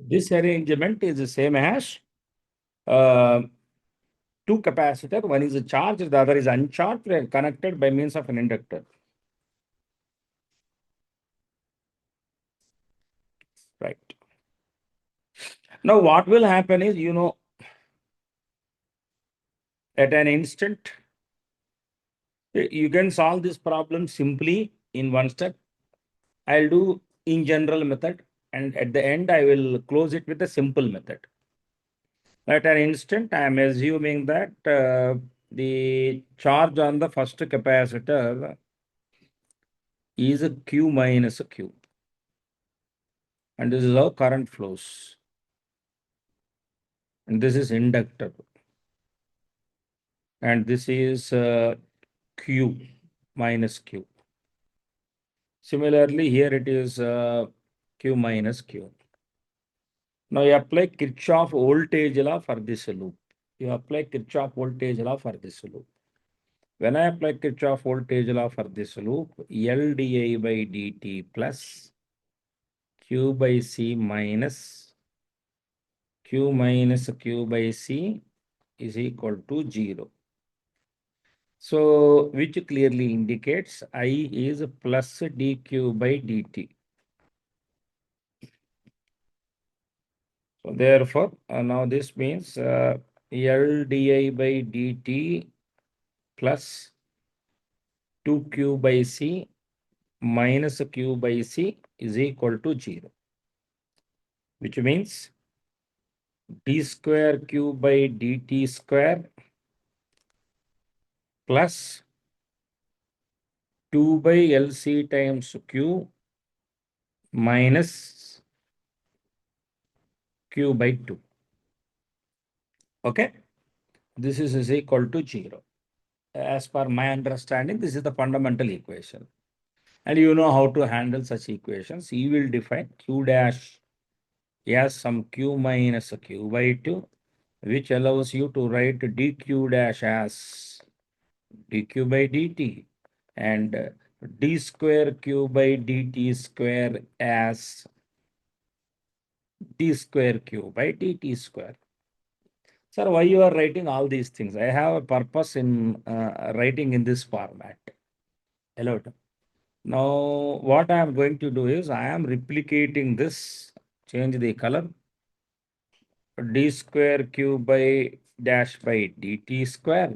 This arrangement is the same as uh, two capacitor. One is charged, the other is uncharged and connected by means of an inductor. Right. Now, what will happen is, at an instant, you can solve this problem simply in one step. I'll do in general method, and at the end, I will close it with a simple method. At an instant, I am assuming that the charge on the first capacitor is a Q minus a Q. And this is how current flows. And this is inductor. And this is Q minus Q. Similarly, here it is Q minus Q. Now you apply Kirchhoff voltage law for this loop. You apply Kirchhoff voltage law for this loop. When I apply Kirchhoff voltage law for this loop, L di by dt plus Q by C minus Q minus Q by C is equal to 0. So, which clearly indicates I is plus dq by dt. So, therefore, now this means L di by dt plus 2q by c minus q by c is equal to 0, which means d square q by dt square plus 2 by LC times q minus q by 2. Okay, this is equal to 0. As per my understanding, this is the fundamental equation. And you know how to handle such equations. You will define q dash as some q minus q by 2, which allows you to write dq dash as dq by dt and d square q by dt square as d square q by dt square. Sir, why you are writing all these things? I have a purpose in writing in this format. Hello. Now, what I am going to do is I am replicating this, change the color, d square q by dash by dt square,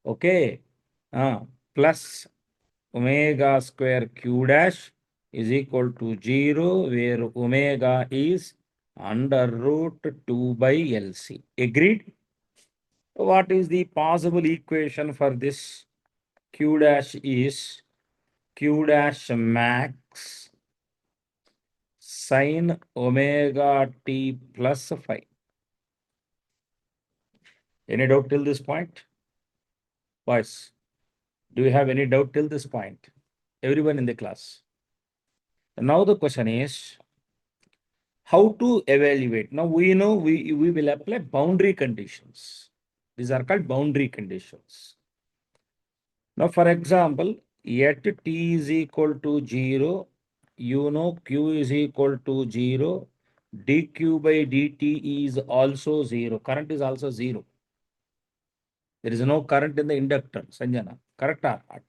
okay, plus omega square q dash is equal to 0, where omega is under root 2 by LC. Agreed? What is the possible equation for this? Q dash is Q dash max sine omega t plus phi. Any doubt till this point? Boys, do you have any doubt till this point? Everyone in the class. Now the question is, how to evaluate? Now we know we will apply boundary conditions. These are called boundary conditions. Now, for example, at t is equal to 0, you know q is equal to 0, dq by dt is also 0. Current is also 0. There is no current in the inductor, Sanjana. Correct or not?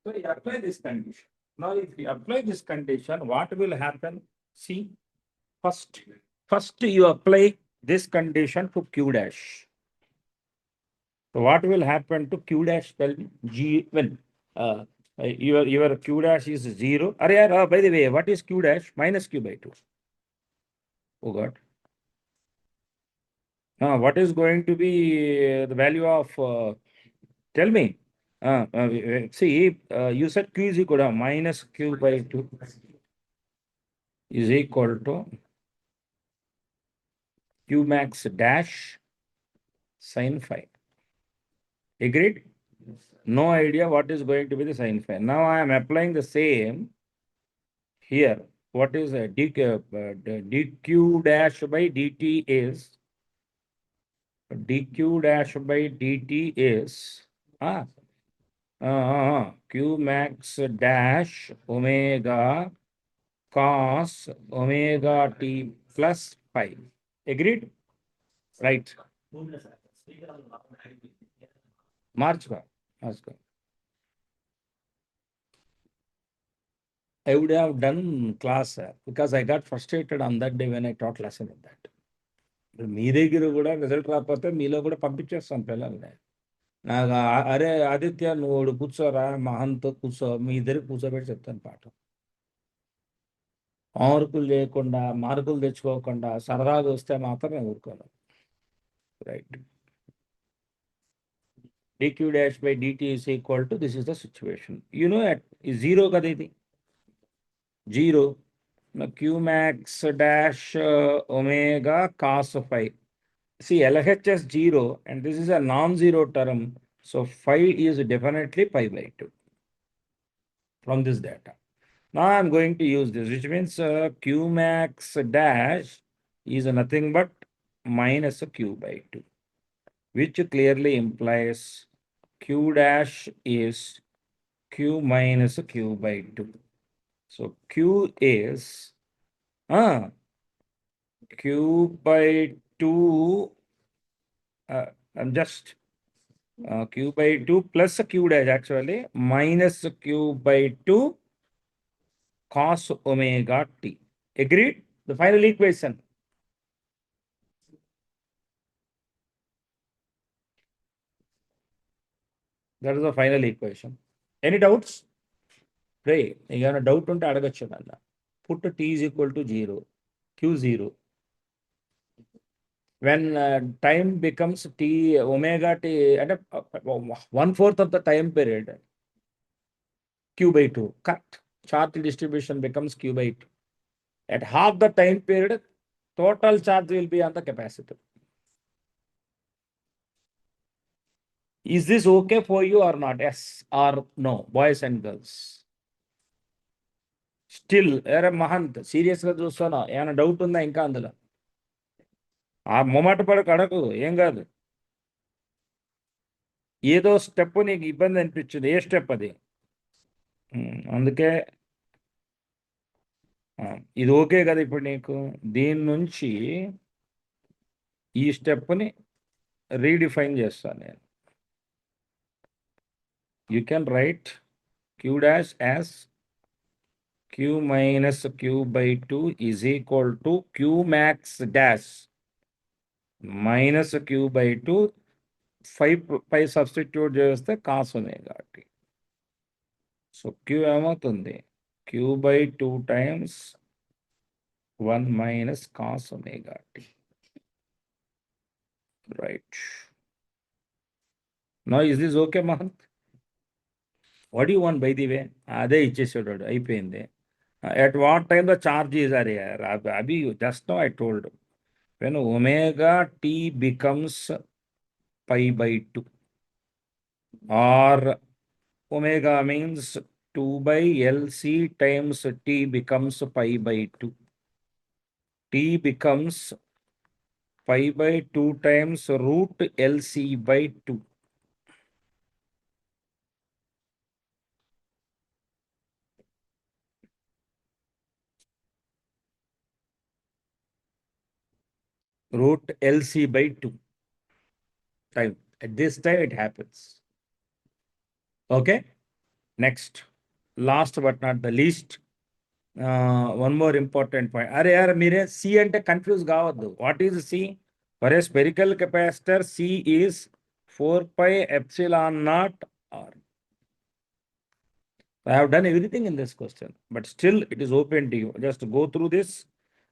So you apply this condition. Now, if you apply this condition, what will happen? See, first, first you apply this condition to Q dash. So what will happen to Q dash? Tell me. When your Q dash is 0. By the way, what is Q dash? Minus Q by 2. Oh God. What is going to be the value of, tell me. See, you said Q is equal to minus Q by 2 is equal to Q max dash sin phi. Agreed? No idea what is going to be the sin phi. Now I am applying the same here. What is dq dash by dt is dq dash by dt is q max dash omega cos omega t plus phi. Agreed? Right. March ka. March ka. I would have done class because I got frustrated on that day when I taught lesson in that. మీ దగ్గర కూడా result రాకపోతే మీలో కూడా పంపించేస్తాను పిల్లల్ని. నాకు అరే ఆదిత్య నువ్వు కూర్చోరా మహంతో కూర్చో మీ ఇద్దరికి కూర్చోబెట్టి చెప్తాను పాఠం. మార్కులు తెచ్చుకోకుండా సరదాగా వస్తే మాత్రం నేను ఊరుకోను. Right. dq dash by dt is equal to, this is the situation. You know at zero కదా ఇది 0. Now q max dash omega cos phi. See, LHS 0 and this is a non-zero term. So phi is definitely pi by 2 from this data. Now I'm going to use this, which means q max dash is nothing but minus q by 2, which clearly implies q dash is q minus q by 2. So q is q by 2. I'm just q by 2 plus q dash actually minus q by 2 cos omega t. Agreed? The final equation. That is the final equation. Any doubts? Pray. You have a doubt on Adagacha. Put t is equal to 0. Q 0. when time becomes t omega t at 1/4 of the time period, q by 2. Correct. Charge distribution becomes q by 2. At half the time period, total charge will be on the capacitor. Is this okay for you or not? Yes or no, boys and girls? Still, era Mahant, serious గా చూస్తానా ఏమైనా doubt ఉందా ఇంకా అందులో? ఆ మొమాట పడకు అడకు ఏం కాదు. ఏదో స్టెప్ నీకు ఇబ్బంది అనిపించింది, ఏ స్టెప్ అది? అందుకే ఇది ఓకే కదా ఇప్పుడు నీకు? దీని నుంచి ఈ స్టెప్ని రీడిఫైన్ చేస్తాను నేను. You can right Q dash as q minus q by 2 is equal to q max dash minus q by 2 5 pi substitute చేస్తే cos omega t. So q ఏమవుతుంది? q by 2 times 1 minus cos omega t. Right. Now is this okay, Mahant? What do you want by the way? అదే ఇచ్చేసాడు, అయిపోయింది. At what time the charge is there? Abhi, just now I told. When omega t becomes pi by 2, or omega means 2 by LC times t becomes pi by 2. T becomes pi by 2 times root LC by 2. Root LC by 2 time. At this time it happens. Okay. Next, last but not the least, one more important point. అరే యార్ మీరే C అంటే confuse కావద్దు. What is C? For a spherical capacitor C is 4 pi epsilon naught r. I have done everything in this question, but still it is open to you. Just go through this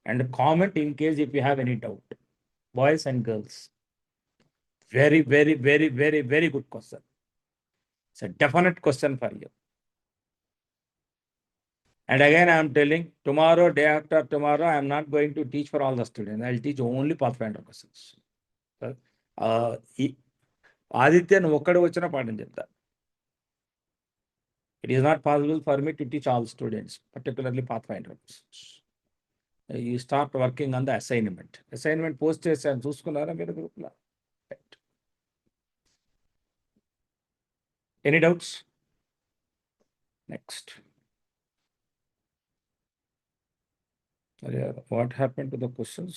and comment in case if you have any doubt. Boys and girls, very, very, very, very, very good question. It's a definite question for you. And again, I am telling, tomorrow, day after tomorrow, I am not going to teach for all the students. I will teach only Pathfinder questions. Aditya నువ్వు ఒక్కడే వచ్చిన పాఠం చెప్తా. It is not possible for me to teach all students, particularly Pathfinder questions. You start working on the assignment. Assignment post చేశాను, చూసుకున్నారా మీరు గ్రూప్లో? Any doubts? Next. What happened to the questions?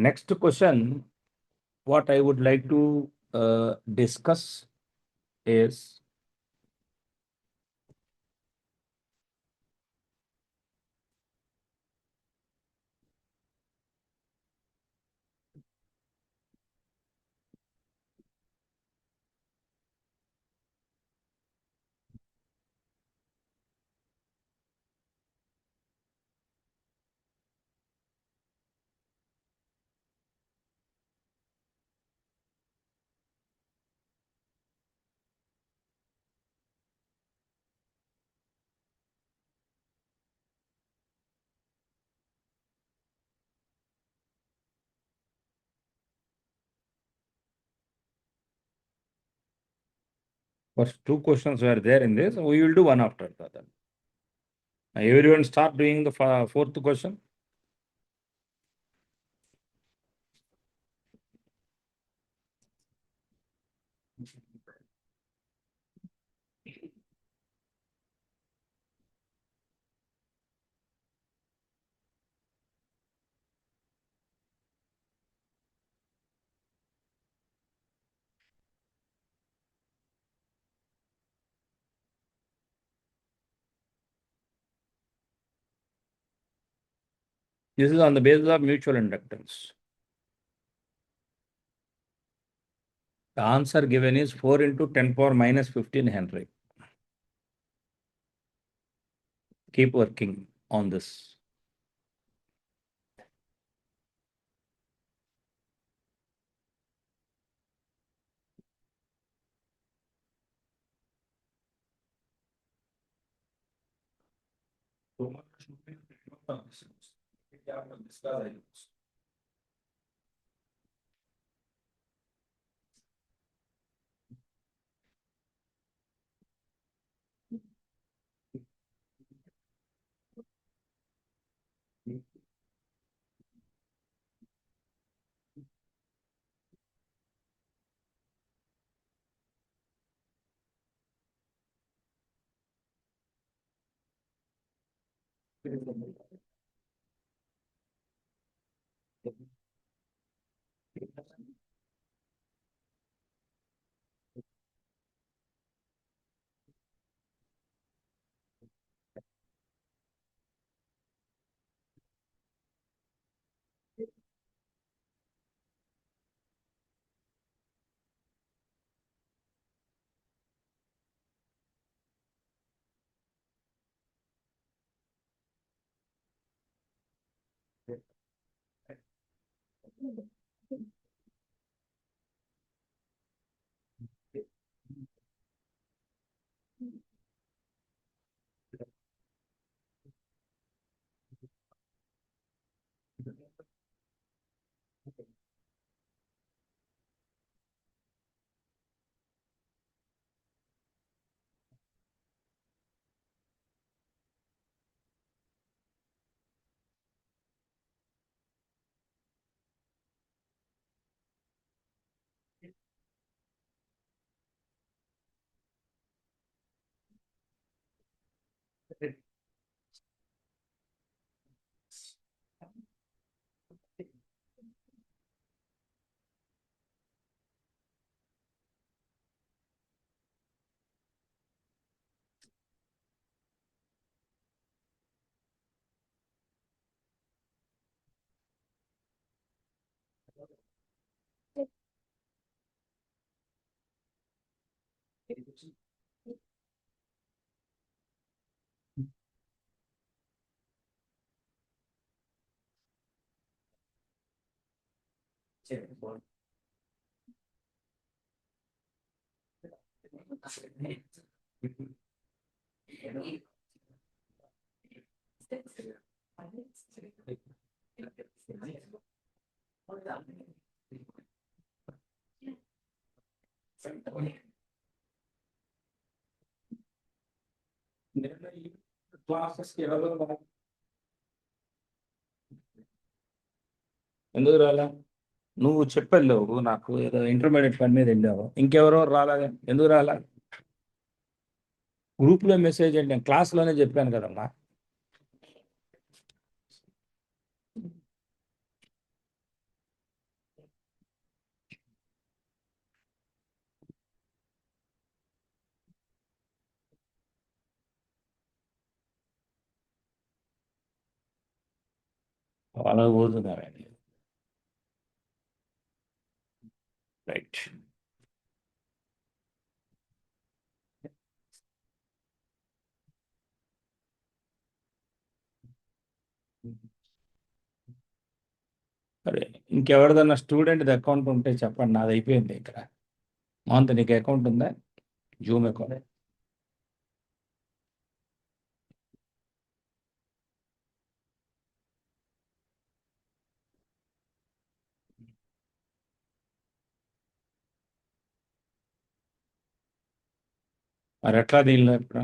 Next question, what I would like to discuss is first two questions were there in this. We will do one after the other. Everyone start doing the fourth question. This is on the basis of mutual inductance. The answer given is 4 into 10 power minus 15 Henry. Keep working on this. ఎందుకు రాలా? నువ్వు చెప్పెళ్ళావు నాకు ఏదో intermediate పని మీద వెళ్ళావు. ఇంకెవరో రాలే, ఎందుకు రాలా? గ్రూప్లో మెసేజ్ ఏంటి? నేను క్లాస్లోనే చెప్పాను కదమ్మా. అలా పోతున్నారండి. రైట్. సరే, ఇంకెవరిదన్నా స్టూడెంట్ అకౌంట్ ఉంటే చెప్పండి. నాది అయిపోయింది ఇక్కడ. మౌంత నీకు అకౌంట్ ఉందా? Zoom account. మరి ఎట్లా దీనిలో ఇప్పుడు?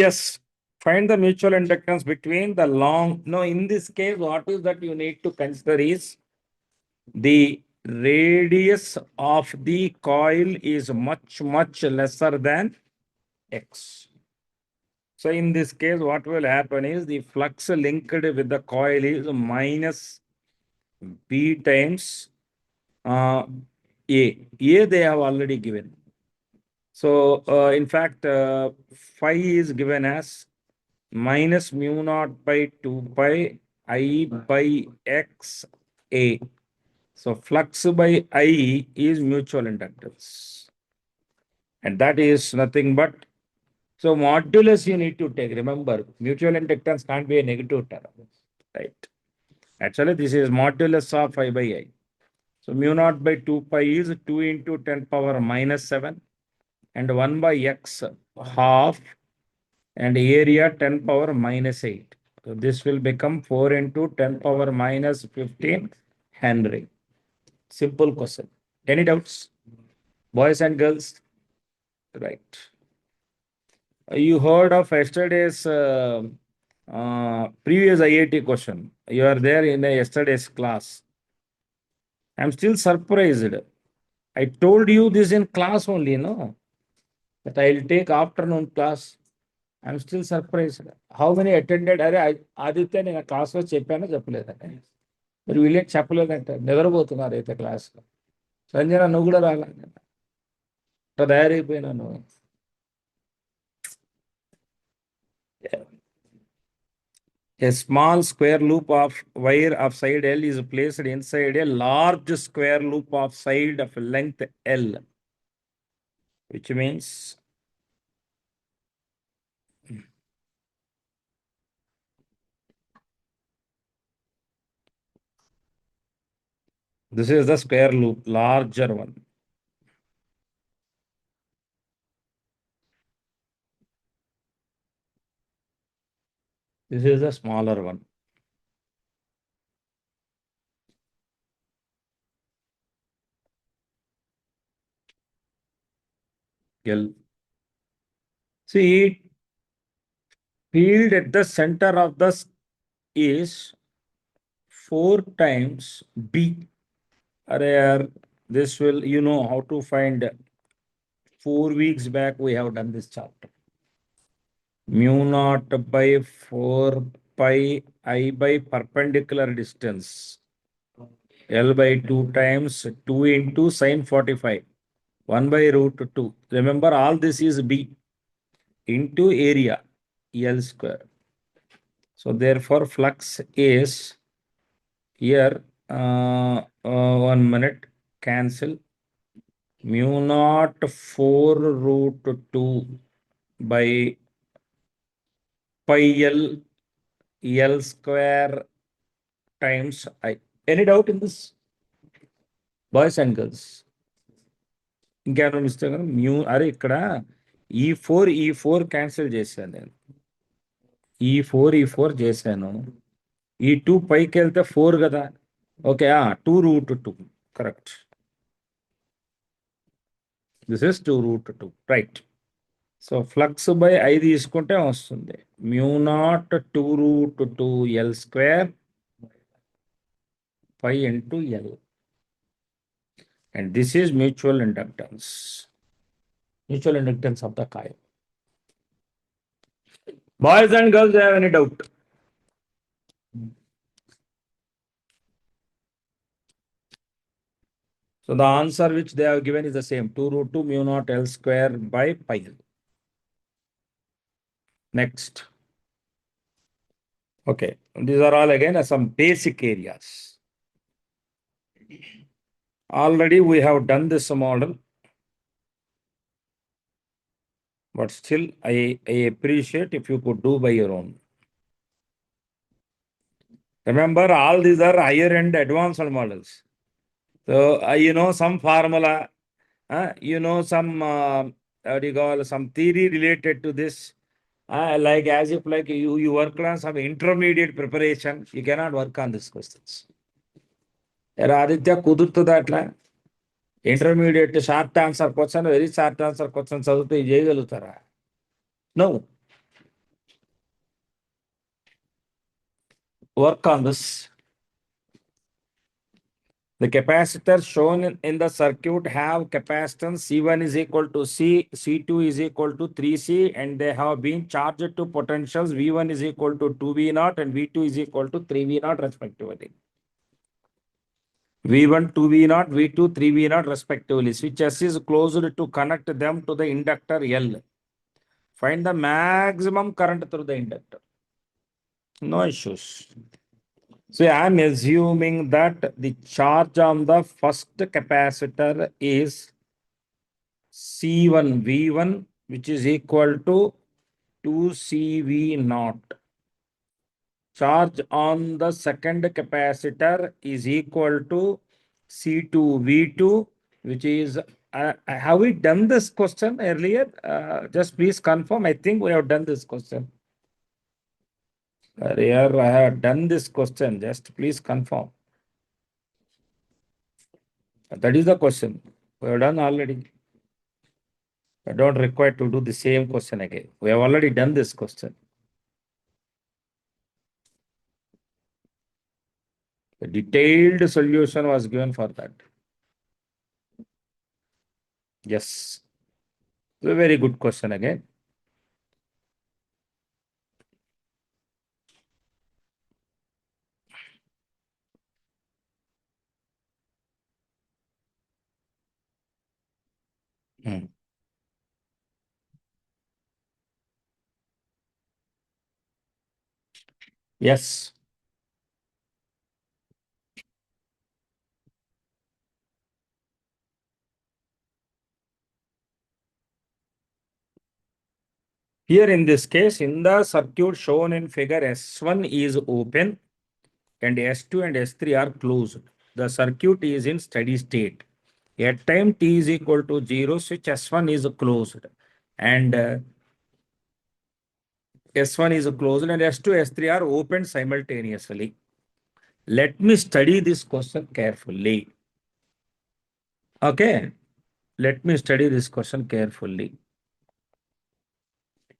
Yes. Find the mutual inductance between the long. No, in this case, what is that you need to consider is the radius of the coil is much lesser than X. So in this case, what will happen is the flux linked with the coil is minus B times A. A they have already given. So in fact, phi is given as minus mu naught by 2 pi I by X A. So flux by I is mutual inductance. And that is nothing but, so modulus you need to take. Remember, mutual inductance can't be a negative term, right? Actually, this is modulus of I by I. So mu naught by 2 pi is 2 into 10 power minus 7 and 1 by x half and area 10 power minus 8. So this will become 4 into 10 power minus 15 Henry. Simple question. Any doubts? Boys and girls? Right. You heard of yesterday's previous IIT question. You are there in yesterday's class. I'm still surprised. I told you this in class only, no? That I'll take afternoon class. I'm still surprised. How many attended? అరే ఆదిత్య నేను క్లాస్లో చెప్పానో చెప్పలేదండి మీరు వీళ్ళకి చెప్పలేదంటే నిద్రపోతున్నారు అయితే క్లాస్లో సంజన నువ్వు కూడా రాలేదు అట్లా తయారైపోయినాను A small square loop of wire of side L is placed inside a large square loop of side of length L, which means this is the square loop, larger one. This is the smaller one. L. See, field at the center of the is 4 times B. This will, you know how to find. 4 weeks back, we have done this chapter. Mu naught by 4 pi I by perpendicular distance. L by 2 times 2 into sine 45. 1 by root 2. Remember, all this is B into area, L square. So therefore, flux is here, 1 minute, cancel. Mu naught 4 root 2 by pi L square times I. Any doubt in this? Boys and girls? ఇంకేమైనా mistake mu అరే ఇక్కడ ఈ four cancel చేశాను నేను ఈ four చేశాను ఈ 2 పైకి వెళ్తే 4 కదా okay 2 root 2 correct this is 2 root 2 right so flux by I తీసుకుంటే వస్తుంది mu naught 2 root 2 L square pi into L and this is mutual inductance of the coil. Boys and girls, do you have any doubt? So the answer which they have given is the same, 2 root 2 mu naught L square by pi L. Next. Okay, these are all again some basic areas. Already we have done this model, but still I appreciate if you could do by your own. Remember, all these are higher end advanced models. So you know some formula, you know some how do you call some theory related to this. Like as if like you work on some intermediate preparation, you cannot work on these questions. Aditya కుదురుతుందా అట్లా intermediate short answer question very short answer question చదివితే చేయగలుగుతారా? No. work on this. The capacitors shown in the circuit have capacitance C1 is equal to C, C2 is equal to 3C, and they have been charged to potentials V1 is equal to 2V0 and V2 is equal to 3V0 respectively. V1 2V0, V2 3V0 respectively. Switch S is closed to connect them to the inductor L. Find the maximum current through the inductor. No issues. So I am assuming that the charge on the first capacitor is C1 V1, which is equal to 2CV0. Charge on the second capacitor is equal to C2 V2, which is, have we done this question earlier? Just please confirm. I think we have done this question. Earlier, I have done this question. Just please confirm. That is the question. We have done already. I don't require to do the same question again. We have already done this question. The detailed solution was given for that. Yes. It's a very good question again. Hmm. Yes. Here in this case, in the circuit shown in figure, S1 is open and S2 and S3 are closed. The circuit is in steady state. At time t is equal to 0, switch S1 is closed and S1 is closed and S2, S3 are open simultaneously. Let me study this question carefully. Okay. Let me study this question carefully.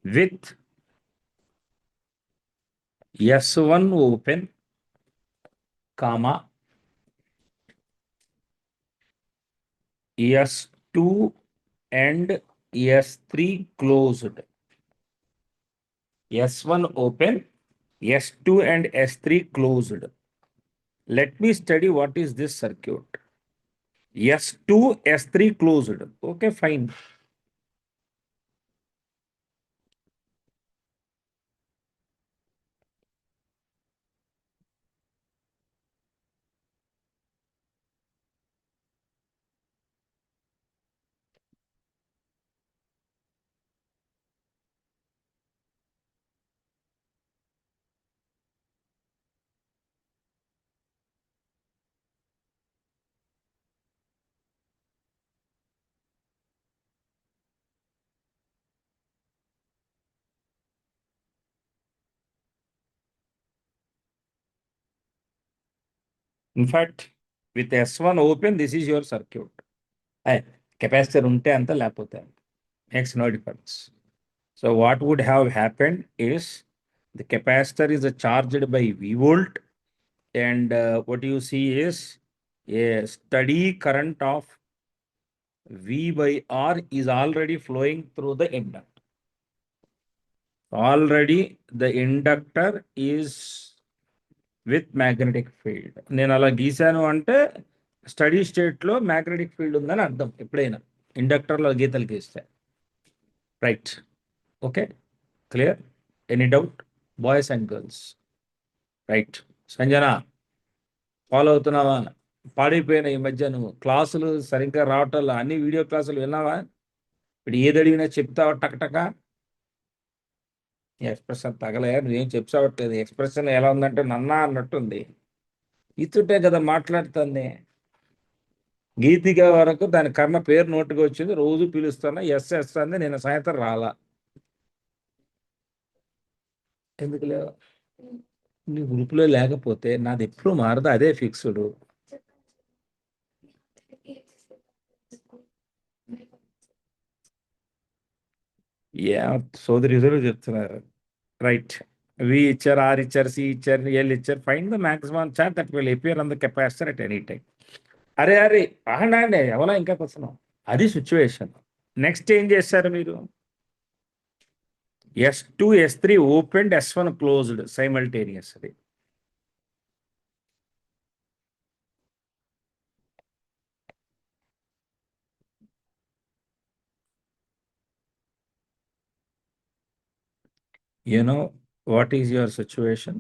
With S1 open, comma, S2 and S3 closed. S1 open, S2 and S3 closed. Let me study what is this circuit. S2, S3 closed. Okay, fine. In fact, with S1 open, this is your circuit. Capacitor unte anta లేకపోతే makes no difference. So what would have happened is the capacitor is charged by V volt and what you see is a steady current of V by R is already flowing through the inductor. Already the inductor is with magnetic field. నేను అలా గీసాను అంటే steady state లో magnetic field ఉందని అర్థం ఎప్పుడైనా inductor లో గీతలు గీస్తే right okay clear any doubt boys and girls right Sanjana follow అవుతున్నావా పాడైపోయిన ఈ మధ్య నువ్వు క్లాసులు సరిగ్గా రావటం అన్ని వీడియో క్లాసులు విన్నావా ఇప్పుడు ఏది అడిగినా చెప్తావా టకటక ఎక్స్ప్రెషన్ తగలే నువ్వేం చెప్తావట్లేదు ఎక్స్ప్రెషన్ ఎలా ఉందంటే నన్నా అన్నట్టుంది ఇతుంటే కదా మాట్లాడుతుంది గీతిక వరకు దాని కర్మ పేరు నోటుగా వచ్చింది రోజు పిలుస్తున్నా ఎస్ అంది నేను సాయంత్రం రాలా ఎందుకు లేవు నీ గ్రూపులో లేకపోతే నాది ఎప్పుడు మారదు అదే ఫిక్స్డ్ సోదరి చెప్తున్నారు right V itcher, R itcher, C itcher, L itcher. Find the maximum charge that will appear on the capacitor at any time. అరే ఆగండి ఎవరో ఇంకా క్వశ్చన్ అది సిచ్యువేషన్. నెక్స్ట్ ఏం చేశారు మీరు? S2, S3 opened, S1 closed simultaneously. You know what is your situation?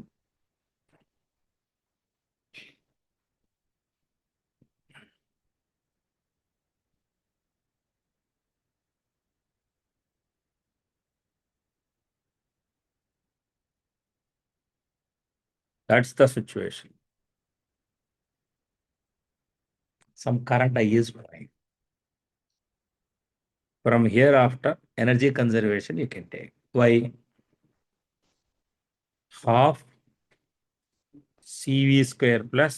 That's the situation. Some current I is flowing. From here after, energy conservation you can take. Why? Half CV square plus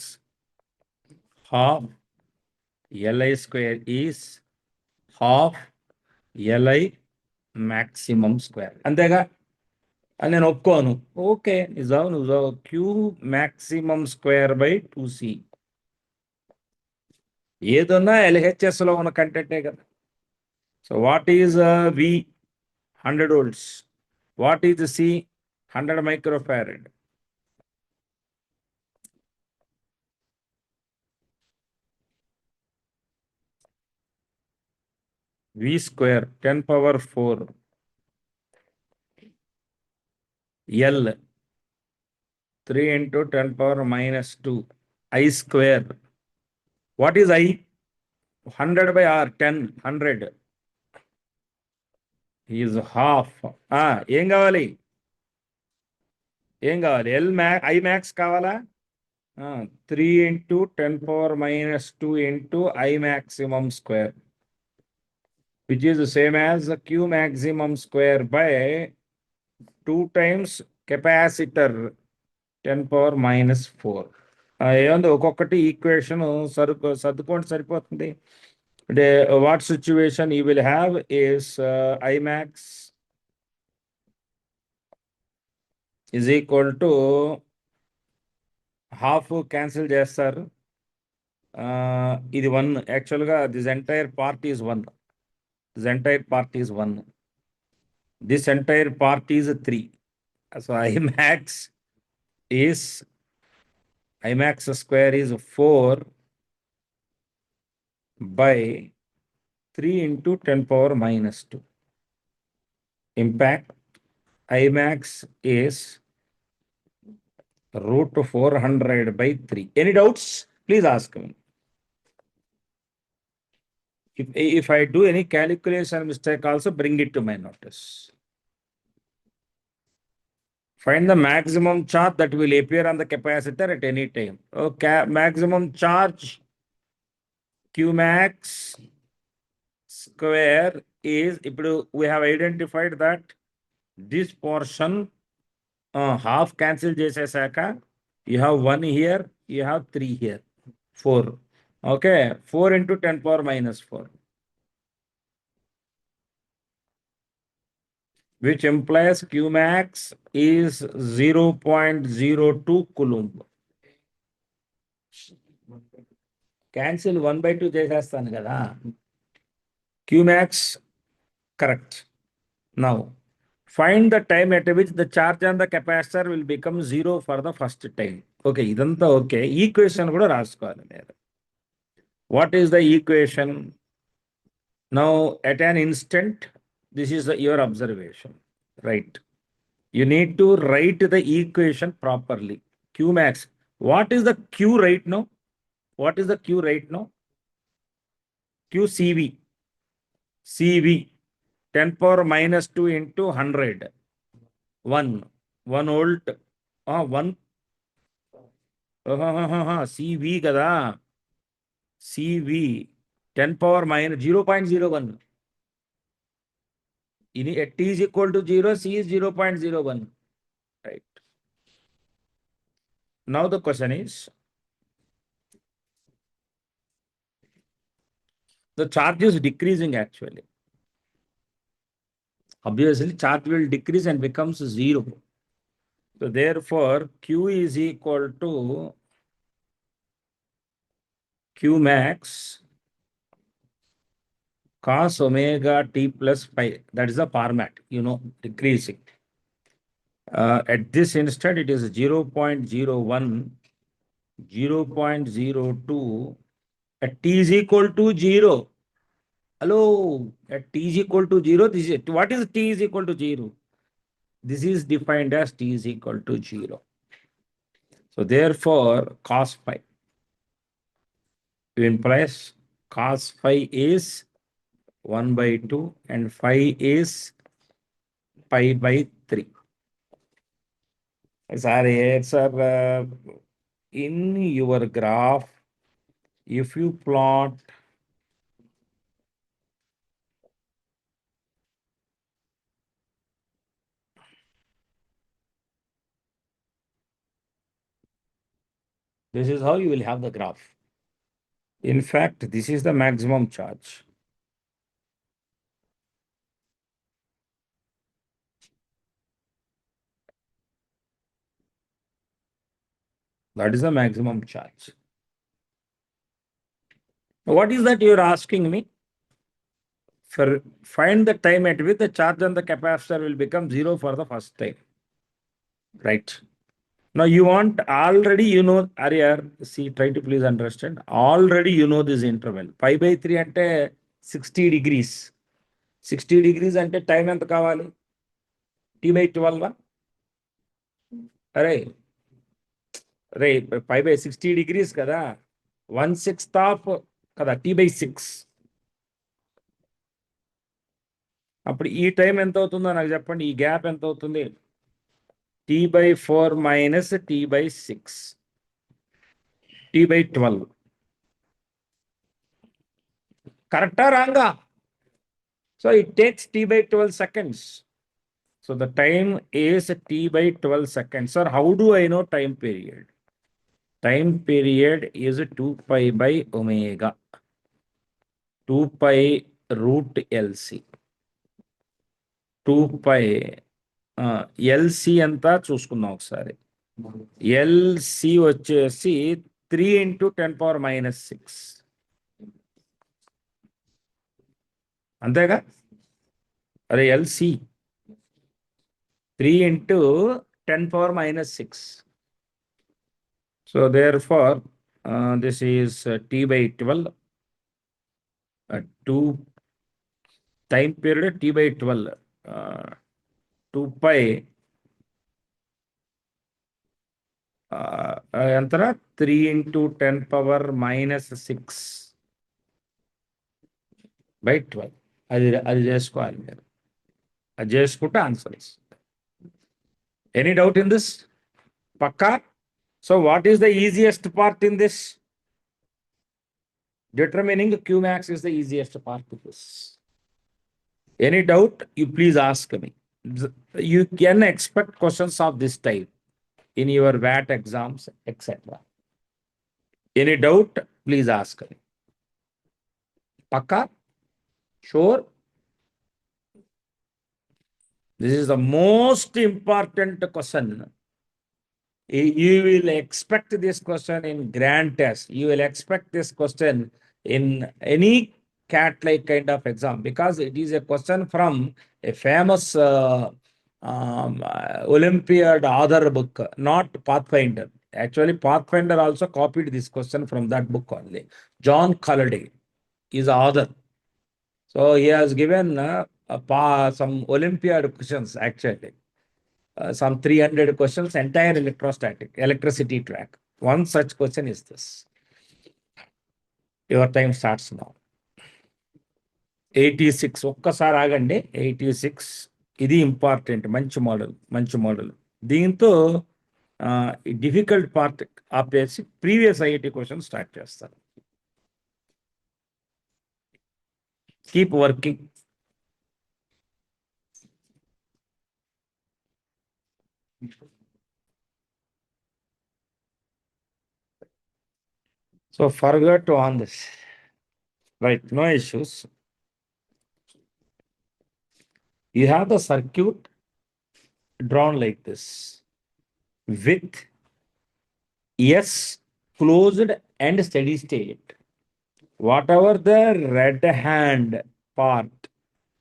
half Li square is half Li maximum square. అంతేగా? అని నేను ఒప్పుకోను. Okay, నిజావు Q maximum square by 2C. ఏదన్నా LHS లో ఉన్న కంటెంటే కదా. So what is V? 100 volts. What is C? 100 microfarad. V square 10 power 4. L 3 into 10 power minus 2. I square. What is I? 100 by R, 10, 100. Is half. ఏం కావాలి? L max, I max కావాలా? 3 into 10 power minus 2 into I maximum square, which is the same as Q maximum square by 2 times capacitor 10 power minus 4. ఏముంది ఒక్కొక్కటి equation సర్దుకోండి సరిపోతుంది. అంటే what situation you will have is I max is equal to half cancel చేస్తారు. ఇది 1. యాక్చువల్గా this entire part is 1. This entire part is 1. This entire part is 3. So I max square is 4 by 3 into 10 power minus 2. Impact I max is root 400 by 3. Any doubts? Please ask me. If I do any calculation mistake also, bring it to my notice. Find the maximum charge that will appear on the capacitor at any time. Okay, maximum charge Q max square is, we have identified that this portion half cancel చేసేసాక you have 1 here, you have 3 here, 4. Okay, 4 into 10 power minus 4, which implies Q max is 0.02 coulomb. Cancel 1/2 చేసేస్తాను కదా. Q max correct. Now find the time at which the charge on the capacitor will become 0 for the first time. Okay, ఇదంతా okay. Equation కూడా రాసుకోవాలి మీరు. What is the equation? Now at an instant, this is your observation, right? You need to write the equation properly. Q max. What is the Q right now? What is the Q right now? QCV. CV 10 power minus 2 into 100. 1 volt. 1 CV కదా. CV 10 power minus 0.01. T is equal to 0, C is 0.01. Right. Now the question is, the charge is decreasing actually. Obviously, charge will decrease and becomes 0. So therefore, Q is equal to Q max cos omega t plus pi. That is the format, decreasing. At this instant, it is 0.01, 0.02. At t is equal to 0. Hello, at t is equal to 0, this is what is t is equal to 0? This is defined as t is equal to 0. So therefore, cos phi implies cos phi is 1 by 2 and phi is pi by 3. Sorry, sir, in your graph, if you plot this is how you will have the graph. In fact, this is the maximum charge. That is the maximum charge. What is that you're asking me? For find the time at which the charge on the capacitor will become 0 for the first time. Right. Now you want already Arya, see, try to please understand. Already this interval. Pi by 3 ante 60 degrees. 60 degrees ante time ఎంత కావాలి? T by 12. అరే రే pi by 60 degrees కదా, 1/6 of కదా T by 6. అప్పుడు ఈ time ఎంత అవుతుందో నాకు చెప్పండి, ఈ గ్యాప్ ఎంత అవుతుంది? T by 4 minus T by 6. T by 12. కరెక్టా రాంగా? So it takes T by 12 seconds. So the time is T by 12 seconds. Sir, how do I know time period? Time period is 2 pi by omega. 2 pi root LC. 2 pi LC అంతా చూసుకుందాం ఒకసారి. LC వచ్చేసి 3 into 10 power minus 6. అంతేగా? అదే LC 3 into 10 power minus 6. So therefore, this is T by 12. 2 time period T by 12. 2 pi ఎంతరా 3 into 10 power minus 6 by 12. అది చేసుకోవాలి మీరు. అది చేసుకుంటే ఆన్సర్ ఇస్తుంది. Any doubt in this? పక్కా? So what is the easiest part in this? Determining Q max is the easiest part of this. Any doubt, you please ask me. You can expect questions of this type in your VAT exams, etc. Any doubt, please ask me. Pakka? Sure? This is the most important question. You will expect this question in grand test. You will expect this question in any CAT-like kind of exam, because it is a question from a famous Olympiad author book, not Pathfinder. Actually, Pathfinder also copied this question from that book only. John Colliday is the author. So he has given some Olympiad questions actually. Some 300 questions, entire electricity track. One such question is this. Your time starts now. 86. ఒక్కసారి ఆగండి. 86. ఇది important. మంచి model. దీంతో difficult part ఆపేసి previous IIT question start చేస్తారు. Keep working. So forgot to on this. Right, no issues. You have the circuit drawn like this. with S closed and steady state. Whatever the red hand part,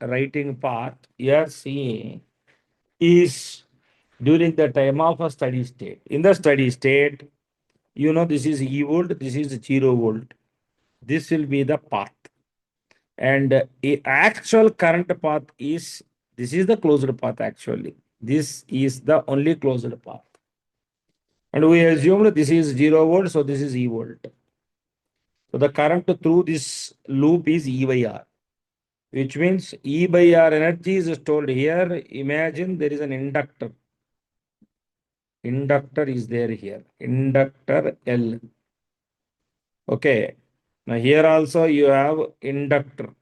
writing part you are seeing is during the time of a steady state. In the steady state, this is E volt, this is 0 volt. This will be the path. And actual current path is this is the closed path actually. This is the only closed path. And we assumed this is 0 volt, so this is E volt. So the current through this loop is E by R, which means E by R energy is stored here. Imagine there is an inductor. Inductor is there here. Inductor L. Okay. Now here also you have inductor.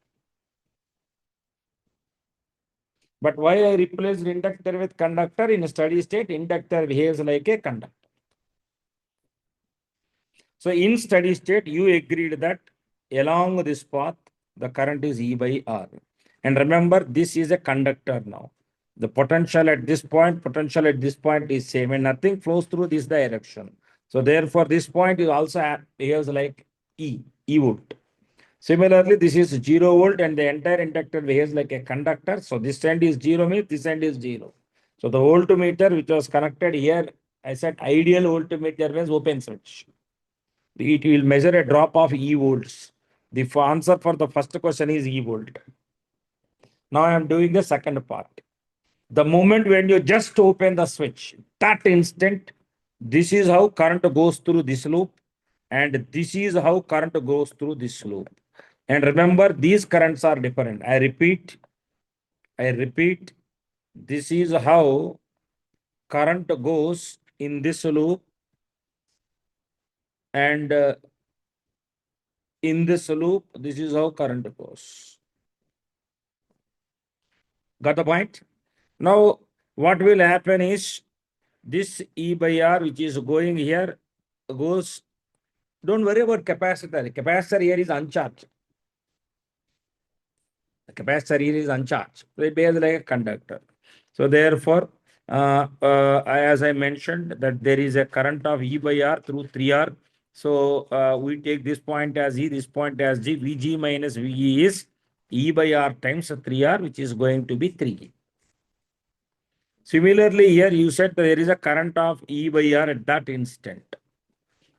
But why I replaced inductor with conductor? In a steady state, inductor behaves like a conductor. So in steady state, you agreed that along this path, the current is E by R. And remember, this is a conductor now. The potential at this point, potential at this point is same, and nothing flows through this direction. So therefore, this point is also behaves like E volt. Similarly, this is 0 volt and the entire inductor behaves like a conductor. So this end is 0 means this end is 0. So the voltmeter which was connected here, I said ideal voltmeter means open switch. It will measure a drop of E volts. The answer for the first question is E volt. Now I am doing the second part. The moment when you just open the switch, that instant, this is how current goes through this loop, and this is how current goes through this loop. And remember, these currents are different. I repeat, this is how current goes in this loop, and in this loop, this is how current goes. Got the point? Now, what will happen is this E by R, which is going here, goes. Don't worry about capacitor. Capacitor here is uncharged. The capacitor here is uncharged. So it behaves like a conductor. So therefore, as I mentioned, that there is a current of E by R through 3R. So we take this point as E, this point as G. Vg minus Ve is E by R times 3R, which is going to be 3E. Similarly, here you said there is a current of E by R at that instant.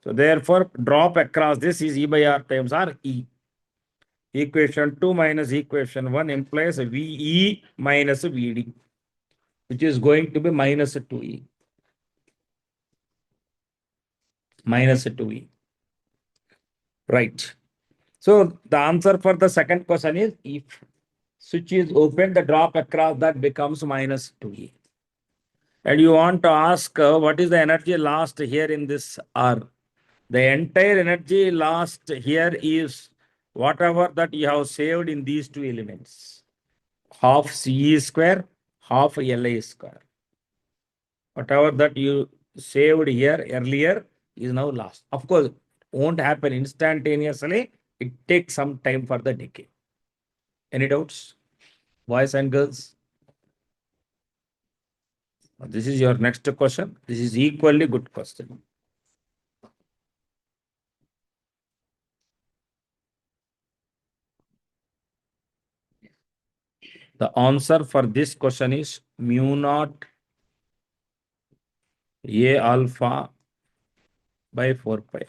So therefore, drop across this is E by R times R E. Equation 2 minus equation 1 implies VE minus VD, which is going to be minus 2E. Minus 2E. Right. So the answer for the second question is if switch is open, the drop across that becomes minus 2E. And you want to ask what is the energy lost here in this R? The entire energy lost here is whatever that you have saved in these two elements. Half CE square, half LI square. Whatever that you saved here earlier is now lost. Of course, won't happen instantaneously. It takes some time for the decay. Any doubts, boys and girls? This is your next question. This is equally good question. The answer for this question is mu naught A alpha by 4 pi.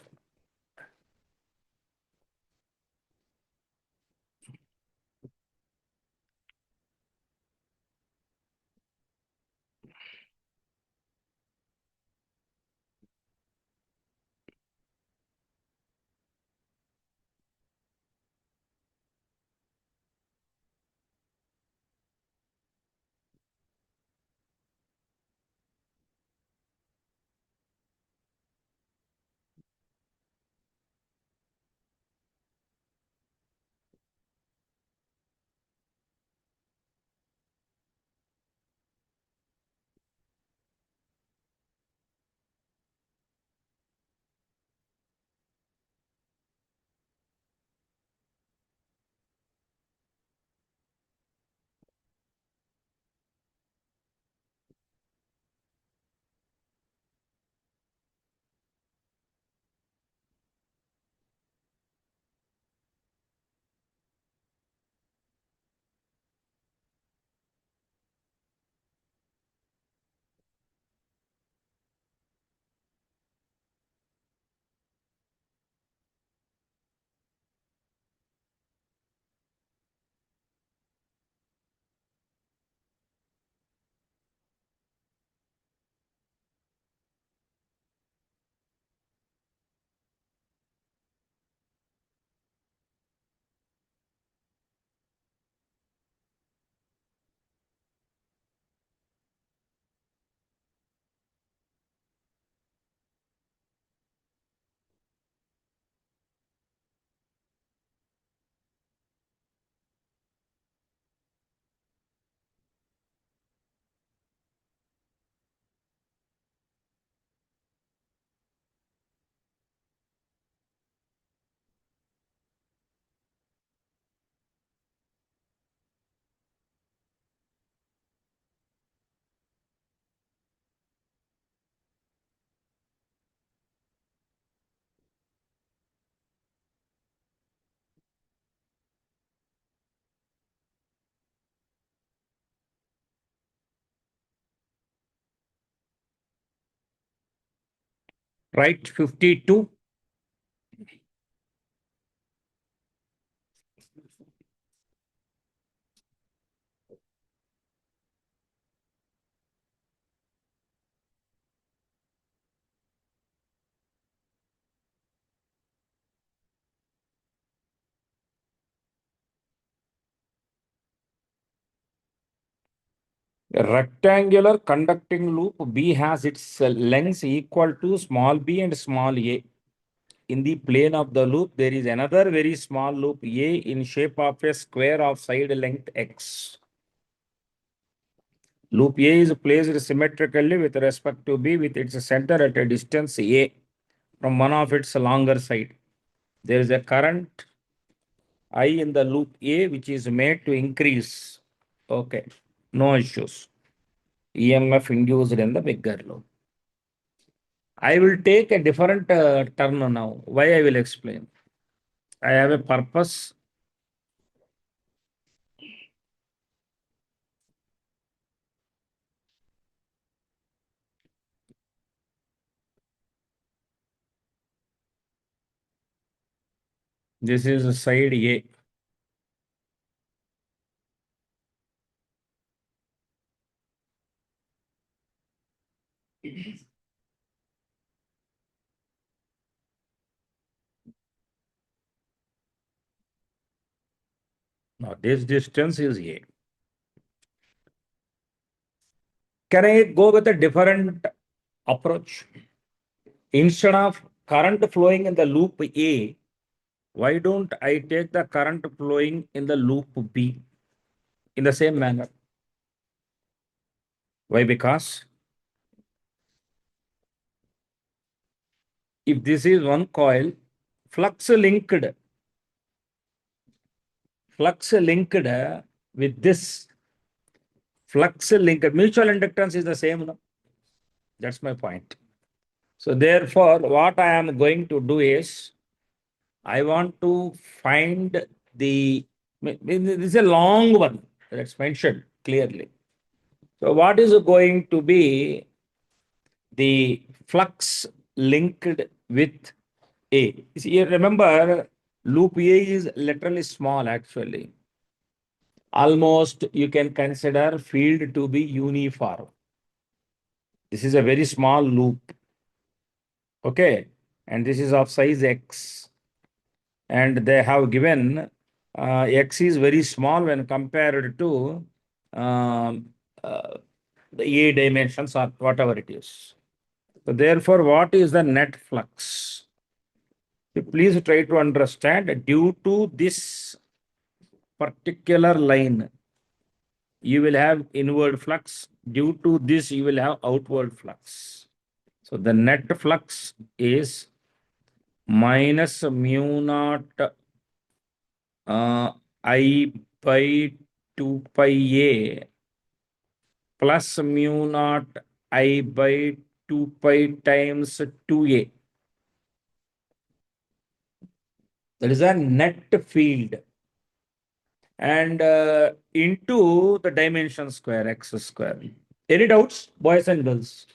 Write 52. A rectangular conducting loop B has its lengths equal to small b and small a. In the plane of the loop, there is another very small loop A in shape of a square of side length x. Loop A is placed symmetrically with respect to B with its center at a distance A from one of its longer side. There is a current I in the loop A which is made to increase. Okay, no issues. EMF induced in the bigger loop. I will take a different turn now. Why I will explain. I have a purpose. This is side A. Now this distance is A. Can I go with a different approach? Instead of current flowing in the loop A, why don't I take the current flowing in the loop B in the same manner? Why? Because if this is one coil, flux linked, with this flux linked, mutual inductance is the same. No? That's my point. So therefore, what I am going to do is, I want to find this is a long one that's mentioned clearly. So what is going to be the flux linked with A? See, remember, loop A is literally small actually. Almost you can consider field to be uniform. This is a very small loop. Okay. And this is of size X. And they have given X is very small when compared to um, uh, the A dimensions or whatever it is. So therefore, what is the net flux? So please try to understand, due to this particular line, you will have inward flux. Due to this, you will have outward flux. So the net flux is minus mu naught I by 2 pi A plus mu naught I by 2 pi times 2A. That is a net field. And into the dimension square, x square. Any doubts, boys and girls?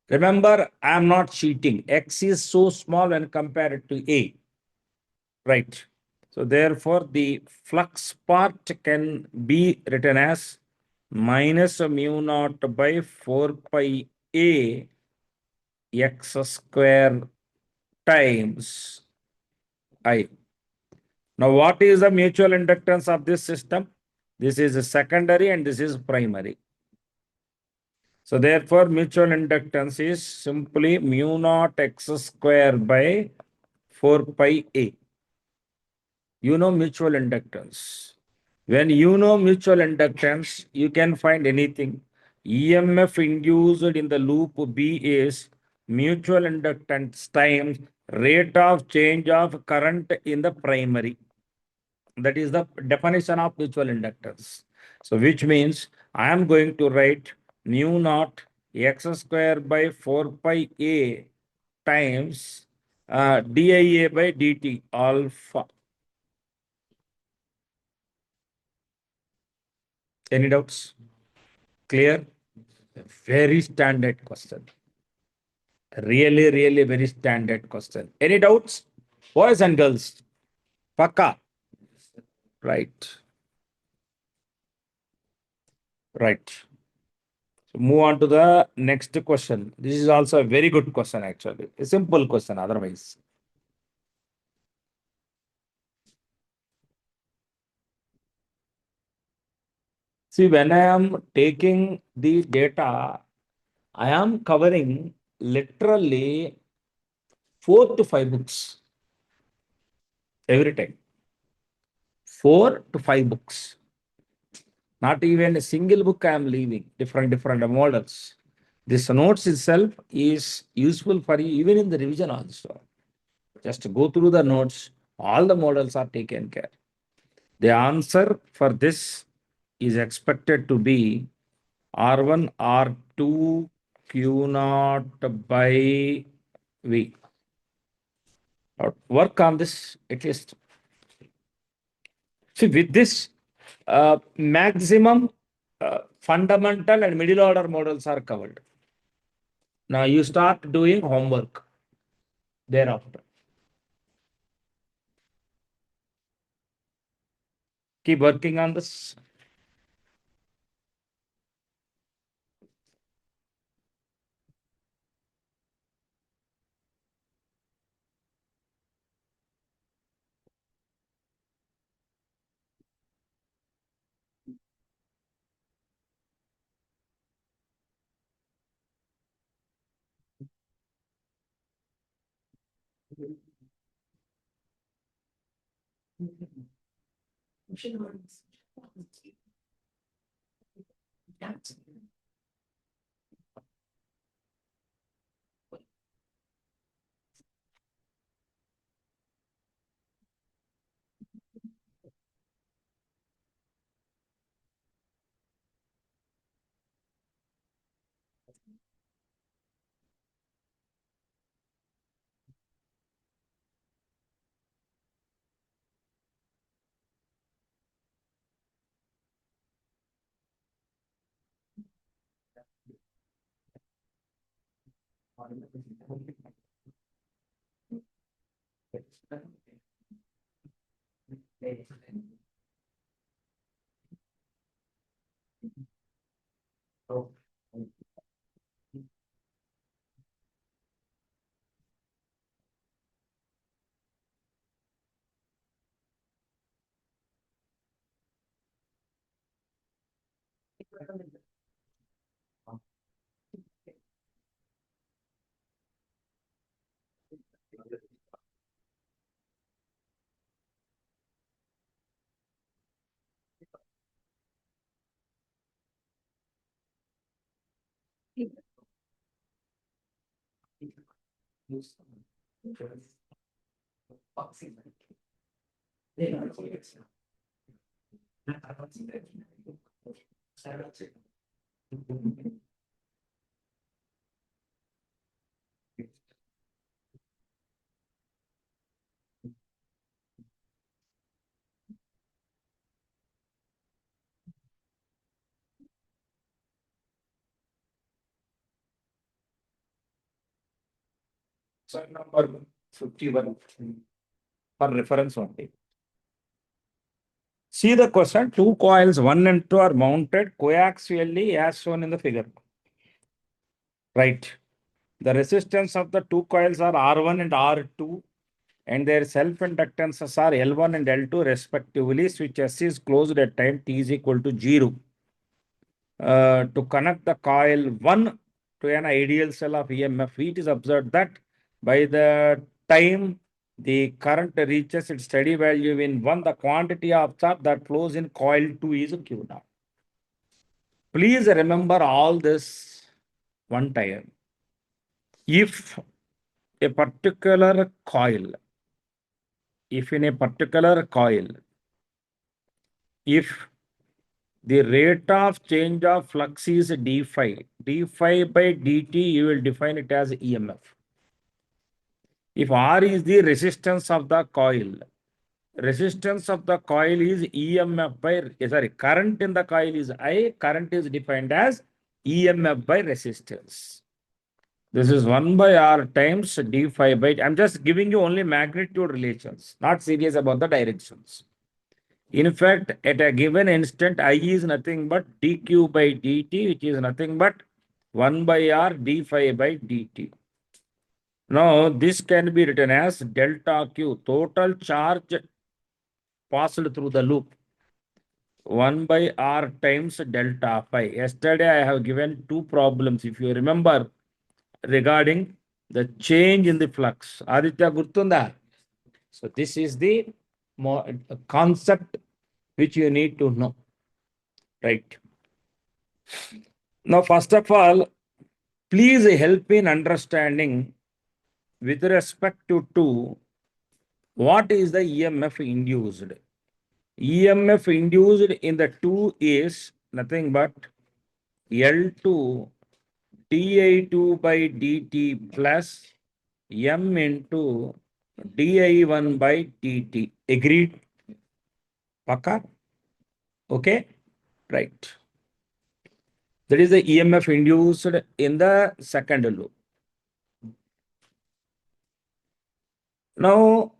Remember, I am not cheating. X is so small when compared to A. Right. So therefore, the flux part can be written as minus mu naught by 4 pi A x square times I. Now, what is the mutual inductance of this system? This is a secondary and this is primary. So therefore, mutual inductance is simply mu naught x square by 4 pi A. You know mutual inductance. When you know mutual inductance, you can find anything. EMF induced in the loop B is mutual inductance times rate of change of current in the primary. That is the definition of mutual inductance. So which means I am going to write mu naught x square by 4 pi A times dia by dt alpha. Any doubts? Clear? Very standard question. Really, really very standard question. Any doubts? Boys and girls? Paka. Right. Right. So move on to the next question. This is also a very good question, actually. A simple question, otherwise. See, when I am taking the data, I am covering literally 4 to 5 books every time. 4 to 5 books. Not even a single book I am leaving. Different models. This notes itself is useful for you even in the revision also. Just go through the notes. All the models are taken care. The answer for this is expected to be R1 R2 Q naught by V. Work on this at least. See, with this, maximum fundamental and middle order models are covered. Now you start doing homework thereafter. Keep working on this. So number 51 for reference only. See the question, two coils, 1 and 2 are mounted coaxially as shown in the figure. Right. The resistance of the two coils are R1 and R2 and their self-inductances are L1 and L2 respectively. Switch S is closed at time T is equal to 0. To connect the coil 1 to an ideal cell of EMF, it is observed that by the time the current reaches its steady value in 1, the quantity of charge that flows in coil 2 is Q naught. Please remember all this one time. If a particular coil, if in a particular coil, if the rate of change of flux is d phi by dt, you will define it as EMF. If R is the resistance of the coil, resistance of the coil is EMF by, sorry, current in the coil is I, current is defined as EMF by resistance. This is 1 by r times d phi by, I'm just giving you only magnitude relations, not serious about the directions. In fact, at a given instant, I is nothing but dq by dt, which is nothing but 1 by r d phi by dt. Now, this can be written as delta q, total charge passed through the loop, 1 by r times delta phi. Yesterday, I have given two problems, if you remember, regarding the change in the flux. Aditya Gurtunda. So, this is the concept which you need to know. Right. Now, first of all, please help in understanding with respect to what is the EMF induced. EMF induced in the 2 is nothing but L2 di2 by dt plus M into di1 by dt. Agreed? Paka? Okay? Right. That is the EMF induced in the second loop. Now,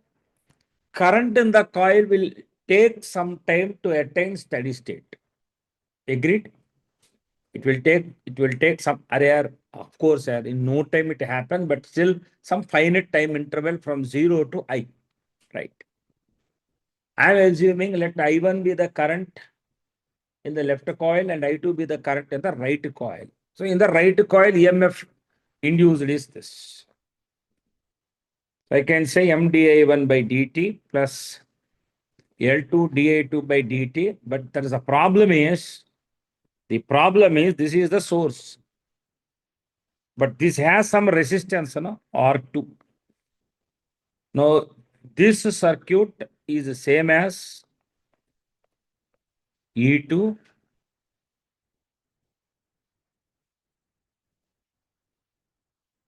current in the coil will take some time to attain steady state. Agreed? It will take some area, of course, in no time it happens, but still some finite time interval from 0 to I. Right. I am assuming let I1 be the current in the left coil and I2 be the current in the right coil. So in the right coil, EMF induced is this. I can say M di1 by dt plus L2 di2 by dt, but there is a problem is, this is the source. But this has some resistance, R2. Now, this circuit is the same as E2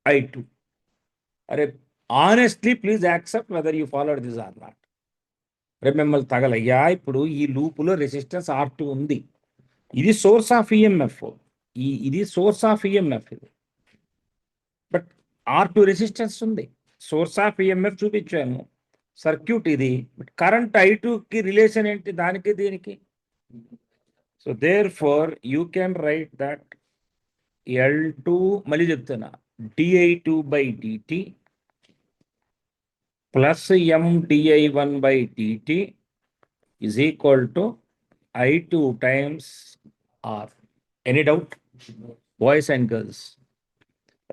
I2. Honestly, please accept whether you followed this or not. Remember, తగలయ్యా ఇప్పుడు ఈ లూపులో resistance R2 ఉంది. ఇది source of EMF. ఇది source of EMF. But R2 resistance ఉంది. Source of EMF చూపించాను. Circuit ఇది. But current I2 కి relation ఏంటి దానికి దీనికి? So therefore, you can write that L2 మళ్ళీ చెప్తున్నా di2 by dt plus M di1 by dt is equal to I2 times R. Any doubt? Boys and girls.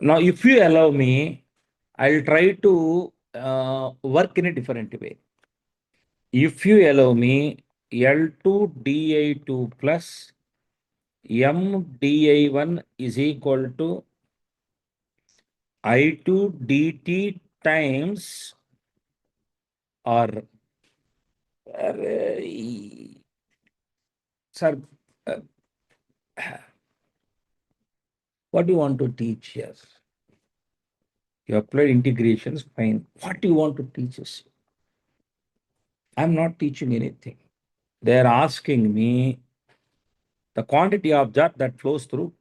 Now, if you allow me, I'll try to work in a different way. If you allow me, L2 di2 plus M di1 is equal to I2 dt times R. Sir, what do you want to teach here? You applied integrations, fine. What do you want to teach us? I'm not teaching anything. They're asking me the quantity of jet that flows through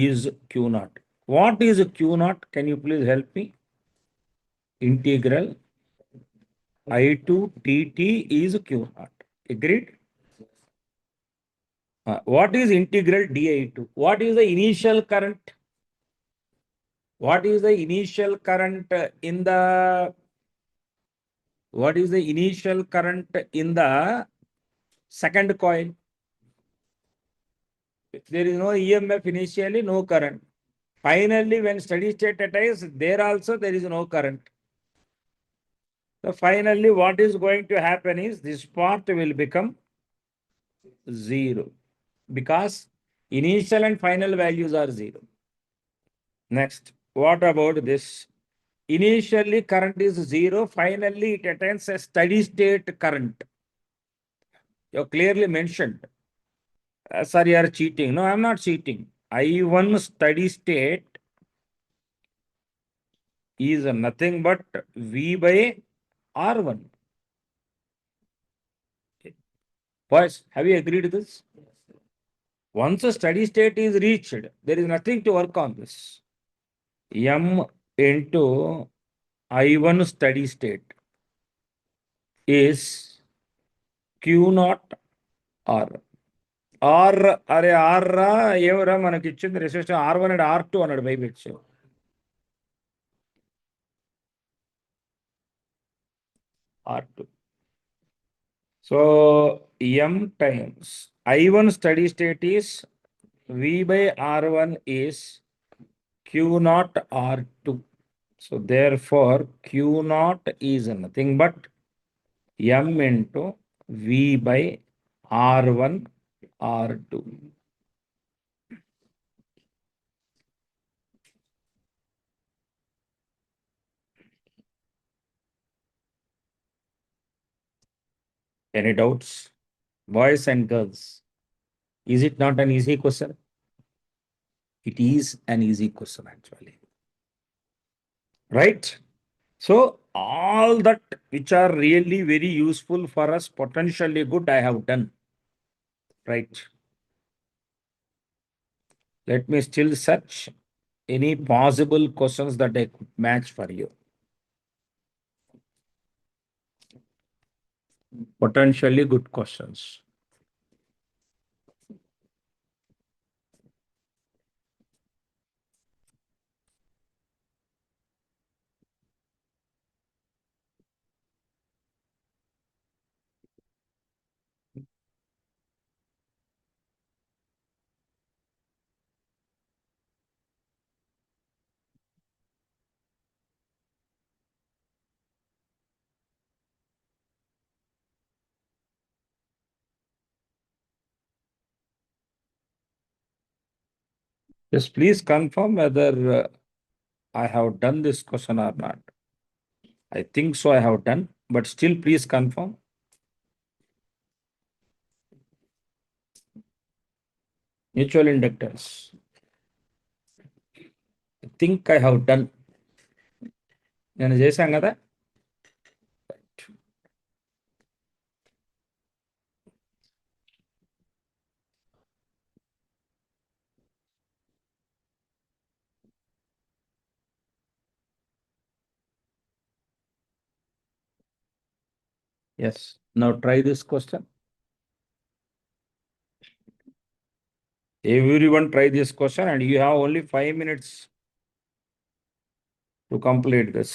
is Q naught. What is Q naught? Can you please help me? Integral I2 dt is Q naught. Agreed? What is integral di2? What is the initial current? What is the initial current in the second coil? There is no EMF initially, no current. Finally, when steady state attains, there also there is no current. So finally, what is going to happen is this part will become 0 because initial and final values are 0. Next, what about this? Initially, current is 0. Finally, it attains a steady state current. You clearly mentioned. Sir, you are cheating. No, I'm not cheating. I1 steady state is nothing but V by R1. Boys, have you agreed with this? Once a steady state is reached, there is nothing to work on this. M into I1 steady state is Q naught R. R అరే R రా ఏమరా మనకి ఇచ్చింది resistor R1 and R2 అన్నాడు బైబిట్స్ R2. So M times I1 steady state is V by R1 is Q naught R2. So therefore Q naught is nothing but M into V by R1 R2. Any doubts? Boys and girls, is it not an easy question? It is an easy question actually. Right? So all that which are really very useful for us, potentially good, I have done. Right? Let me still search any possible questions that I could match for you. Potentially good questions. Just please confirm whether I have done this question or not. I think so I have done, but still please confirm. Mutual inductors. I think I have done. నేను చేశాం కదా. Yes. Now try this question. Everyone try this question and you have only 5 minutes to complete this.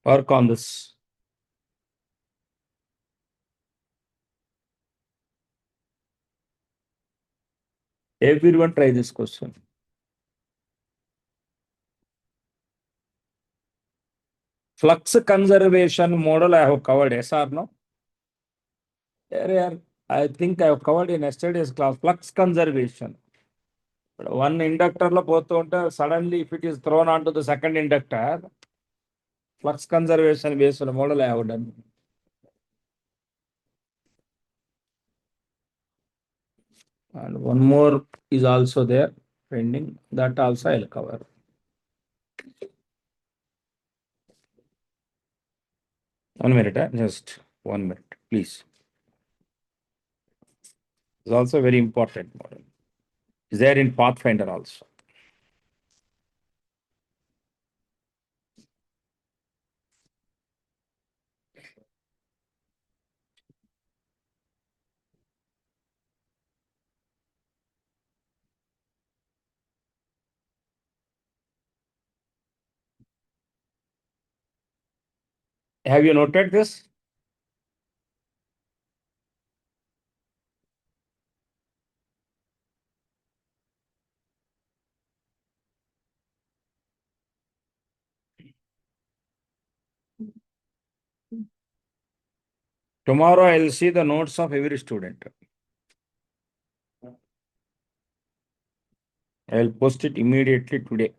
Work on this. Everyone try this question. Flux conservation model I have covered, yes or no? I think I have covered in yesterday's class. Flux conservation. One inductor lo పోతూ ఉంటే suddenly if it is thrown onto the second inductor, flux conservation based model I have done. And one more is also there pending. That also I'll cover. One minute, just 1 minute, please. It's also a very important model. Is there in Pathfinder also. Have you noted this? Tomorrow I'll see the notes of every student. I'll post it immediately today.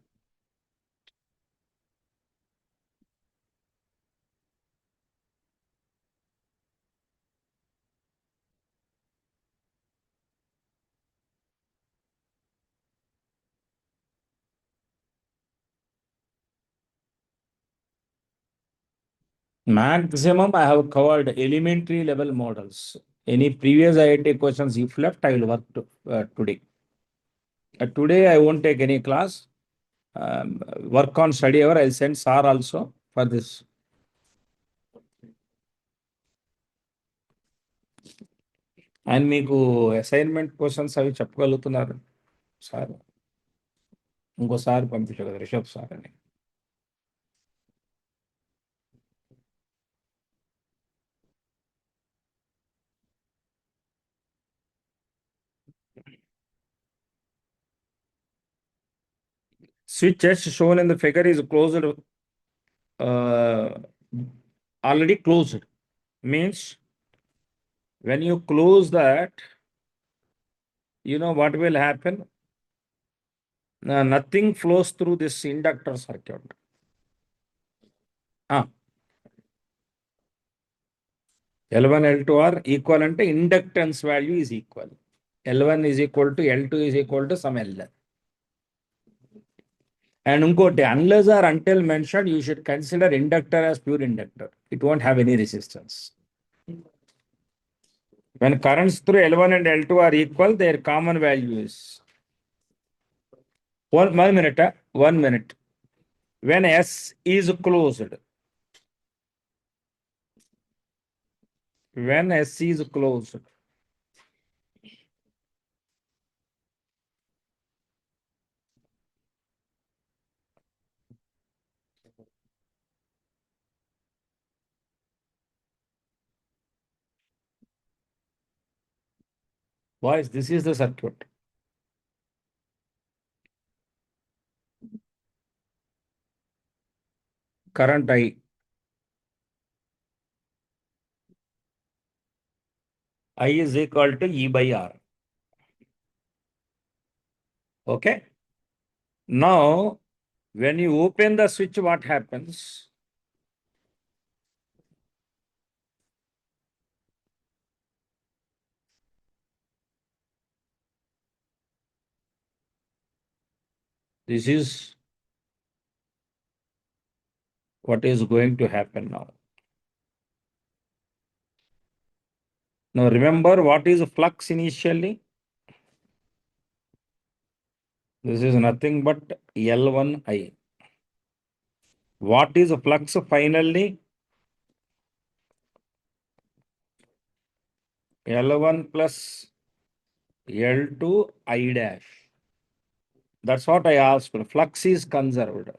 Maximum I have covered elementary level models. Any previous IIT questions if left, I will work today. Today I won't take any class. Work on study hour. I'll send SAR also for this. And మీకు assignment questions అవి చెప్పగలుగుతున్నారు sir? ఇంకోసారి పంపించు కదా Rishabh sir అని. Switch S shown in the figure is closed, already closed. Means when you close that, you know what will happen? Nothing flows through this inductor circuit. L1, L2 are equal and inductance value is equal. L1 is equal to L2 is equal to some L. And unless or until mentioned, you should consider inductor as pure inductor. It won't have any resistance. When currents through L1 and L2 are equal, their common value is 1 minute. 1 minute. When S is closed, when S is closed, boys, this is the circuit. Current I. I is equal to E by R. Okay. Now, when you open the switch, what happens? This is what is going to happen now. Now, remember what is flux initially? This is nothing but L1I. What is flux finally? L1 plus L2 I dash. That's what I asked for. Flux is conserved.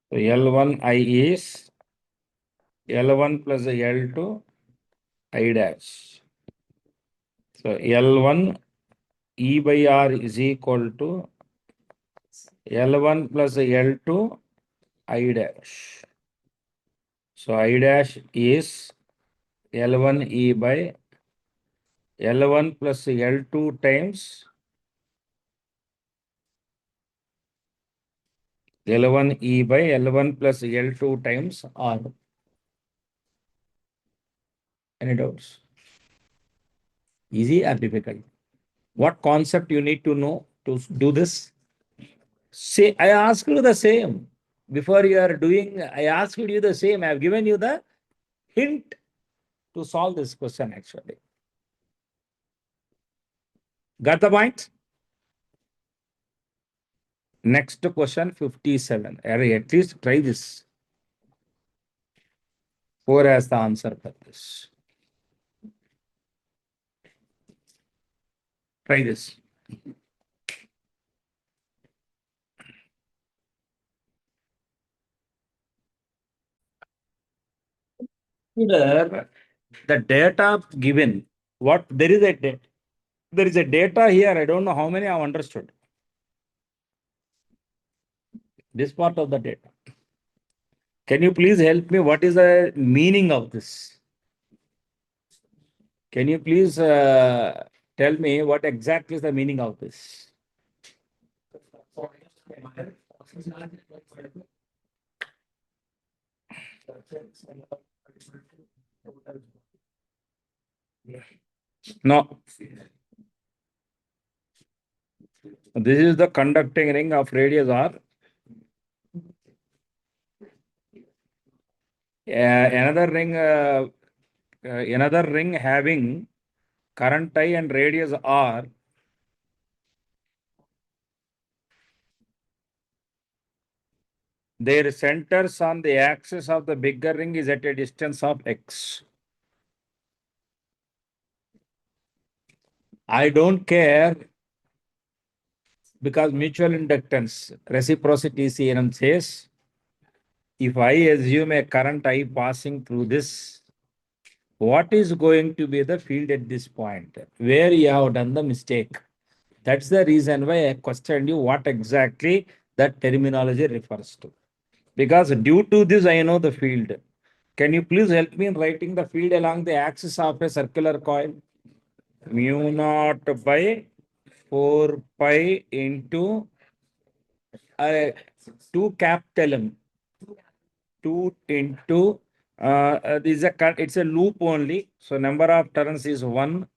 So L1I is L1 plus L2 I dash. So L1 E by R is equal to L1 plus L2 I dash. So I dash is L1 E by L1 plus L2 times L1 E by L1 plus L2 times R. Any doubts? Easy or difficult? What concept you need to know to do this? Say, I asked you the same. Before you are doing, I asked you the same. I have given you the hint to solve this question actually. Got the point? Next question 57. At least try this. 4 as the answer for this. Try this. Consider the data given. What there is a data here. I don't know how many I have understood. This part of the data. Can you please help me? What is the meaning of this? Can you please tell me what exactly is the meaning of this? No. This is the conducting ring of radius R. Another ring having current I and radius R. Their centers on the axis of the bigger ring is at a distance of x. I don't care because mutual inductance, reciprocity theorem says, if I assume a current I passing through this, what is going to be the field at this point? Where you have done the mistake. That's the reason why I questioned you what exactly that terminology refers to. Because due to this, I know the field. Can you please help me in writing the field along the axis of a circular coil? Mu naught by 4 pi into uh, 2 capital M. 2 into it's a loop only. So number of turns is 1.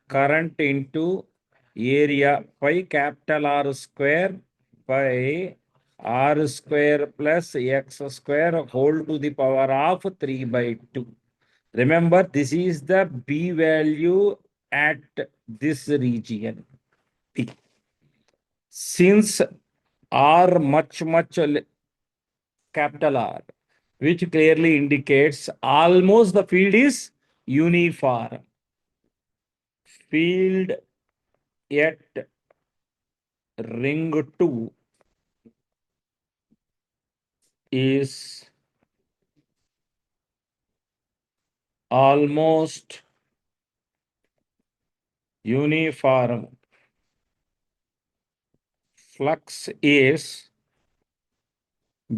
Current into area pi capital R square by R square plus X square whole to the power of 3 by 2. Remember, this is the B value at this region. P. Since R much capital R, which clearly indicates almost the field is uniform. Field at ring 2 is almost uniform. Flux is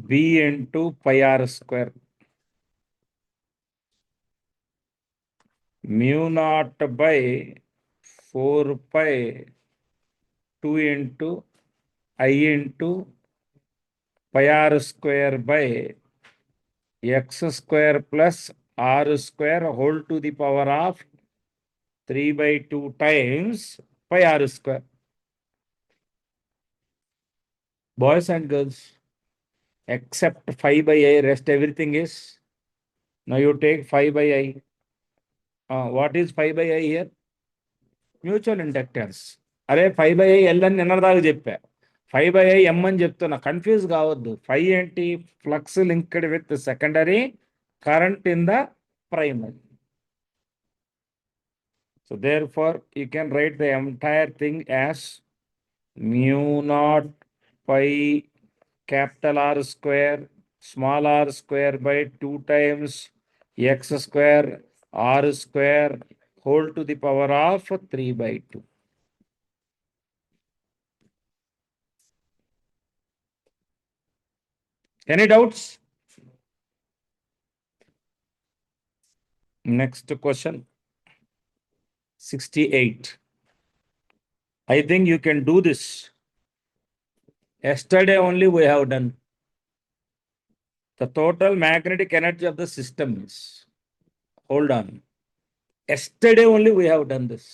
B into pi R square. Mu naught by 4 pi 2 into I into pi R square by X square plus R square whole to the power of 3 by 2 times pi R square. Boys and girls, except 5 by I, rest everything is. Now you take 5 by I. What is 5 by I here? Mutual inductance. అరే 5/I L అని నిన్నటిదాకా చెప్పా. 5/I ఎం అని చెప్తున్నా, confuse కావద్దు. 5 ఏంటి? Flux linked with secondary current in the primary. So therefore you can write the entire thing as mu naught pi capital R square small r square by 2 times x square R square whole to the power of 3 by 2. Any doubts? Next question. 68. I think you can do this. Yesterday only we have done. The total magnetic energy of the system is. Hold on. Yesterday only we have done this.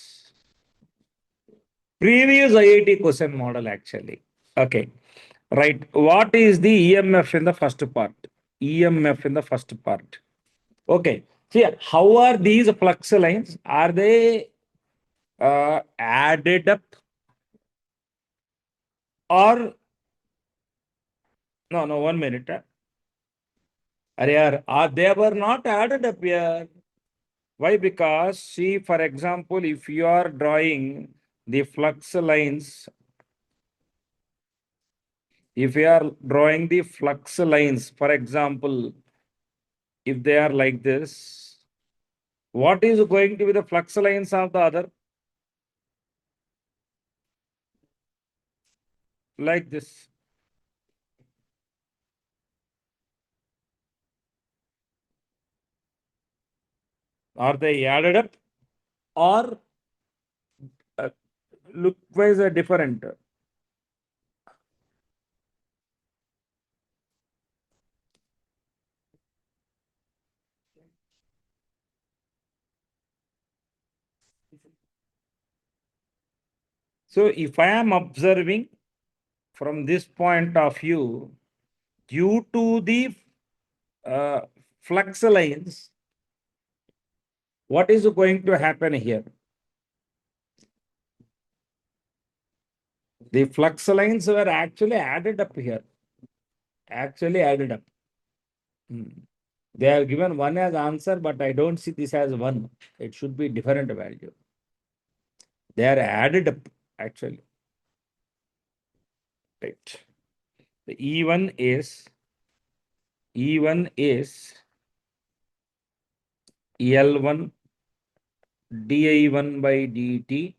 Previous IIT question model actually. Okay. Right. What is the EMF in the first part? EMF in the first part. Okay. See, how are these flux lines? Are they added up or no, 1 minute. They were not added up here. Why? Because see, for example, if you are drawing the flux lines, for example, if they are like this, what is going to be the flux lines of the other? Like this. Are they added up or look-wise are different? So if I am observing from this point of view, due to the flux lines, what is going to happen here? The flux lines were actually added up here. Actually added up. Hmm. They are given one as answer, but I don't see this as one. It should be different value. They are added up actually. Right. The E1 is L1 di1 by dt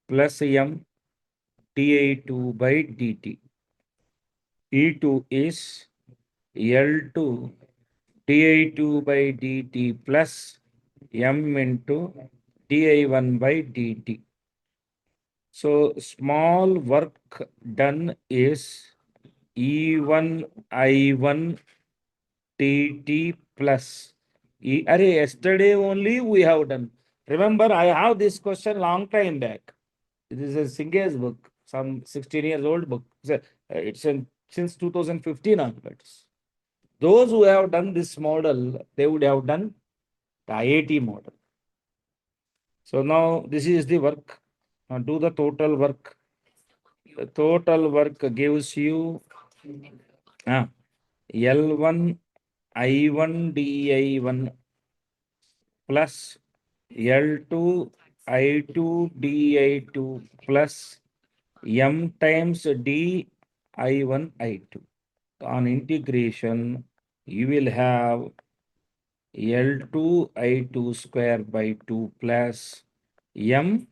plus M di2 by dt. E2 is L2 di2 by dt plus M into di1 by dt. So small work done is E1 I1 dt plus yesterday only we have done. Remember, I have this question long time back. This is a Singh's book, some 16 years old book. Since 2015 onwards. Those who have done this model, they would have done the IIT model. So now this is the work. Now do the total work. The total work gives you L1 I1 di1 plus L2 I2 di2 plus M times d I1 I2. On integration, you will have L2 I2 square by 2 plus M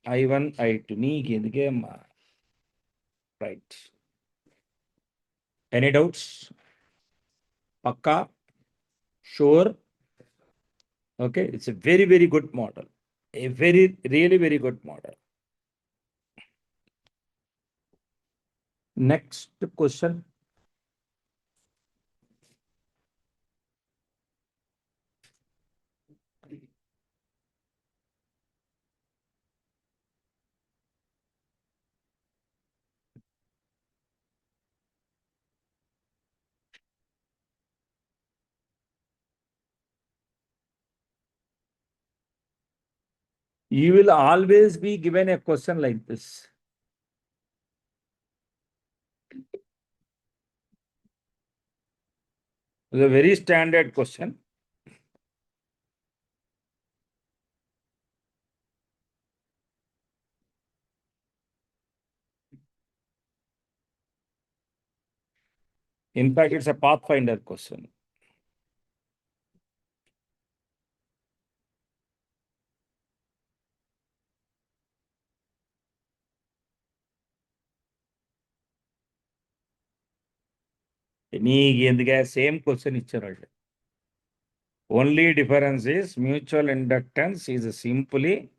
I1 I2. Right. Any doubts? Pakka? Sure? Okay, it's a very, very good model. A really very good model. Next question. You will always be given a question like this. It's a very standard question. In fact, it's a pathfinder question. Same question ఇచ్చారు. Only difference is mutual inductance is simply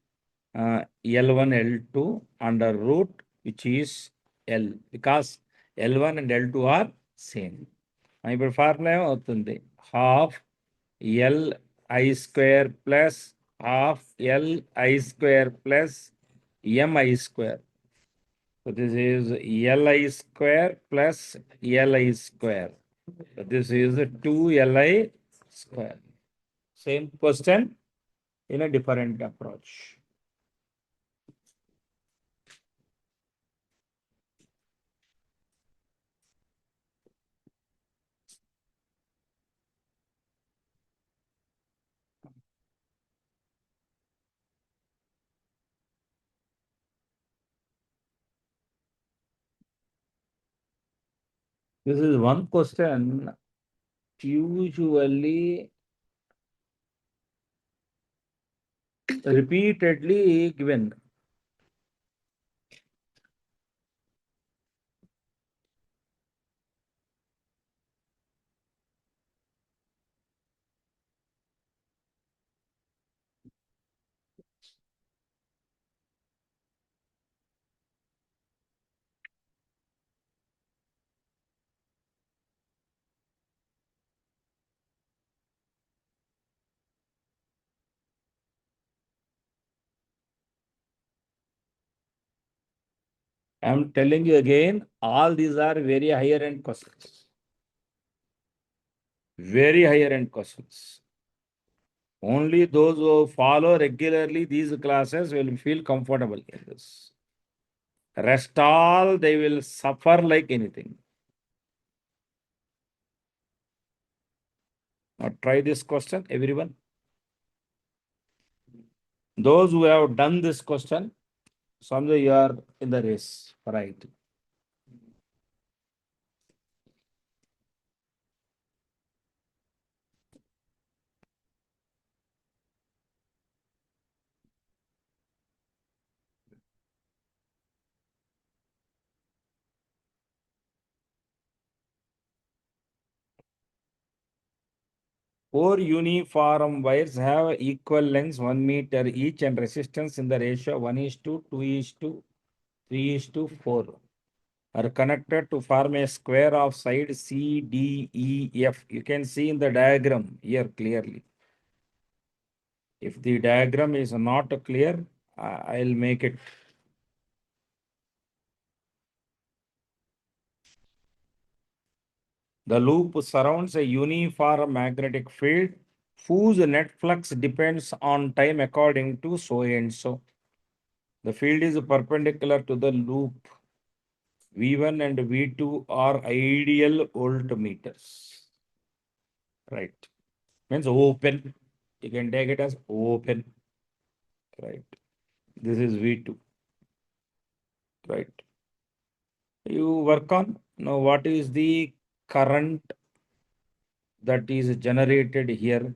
L1, L2 under root, which is L, because L1 and L2 are same. ఇప్పుడు formula ఏమవుతుంది? Half L I square plus half L I square plus M I square. So this is Li square plus Li square. So this is 2Li square. Same question in a different approach. This is one question usually repeatedly given. I'm telling you again, all these are very higher end questions. Very higher end questions. Only those who follow regularly these classes will feel comfortable in this. Rest all, they will suffer like anything. Now try this question, everyone. Those who have done this question, someday you are in the race, right? Four uniform wires have equal lengths 1 meter each and resistance in the ratio 1 is to 2 is to 3 is to 4 are connected to form a square of side C, D, E, F. You can see in the diagram here clearly. If the diagram is not clear, I'll make it. The loop surrounds a uniform magnetic field whose net flux depends on time according to so and so. The field is perpendicular to the loop. V1 and V2 are ideal voltmeters. Right. Means open. You can take it as open. Right. This is V2. Right. You work on now what is the current that is generated here.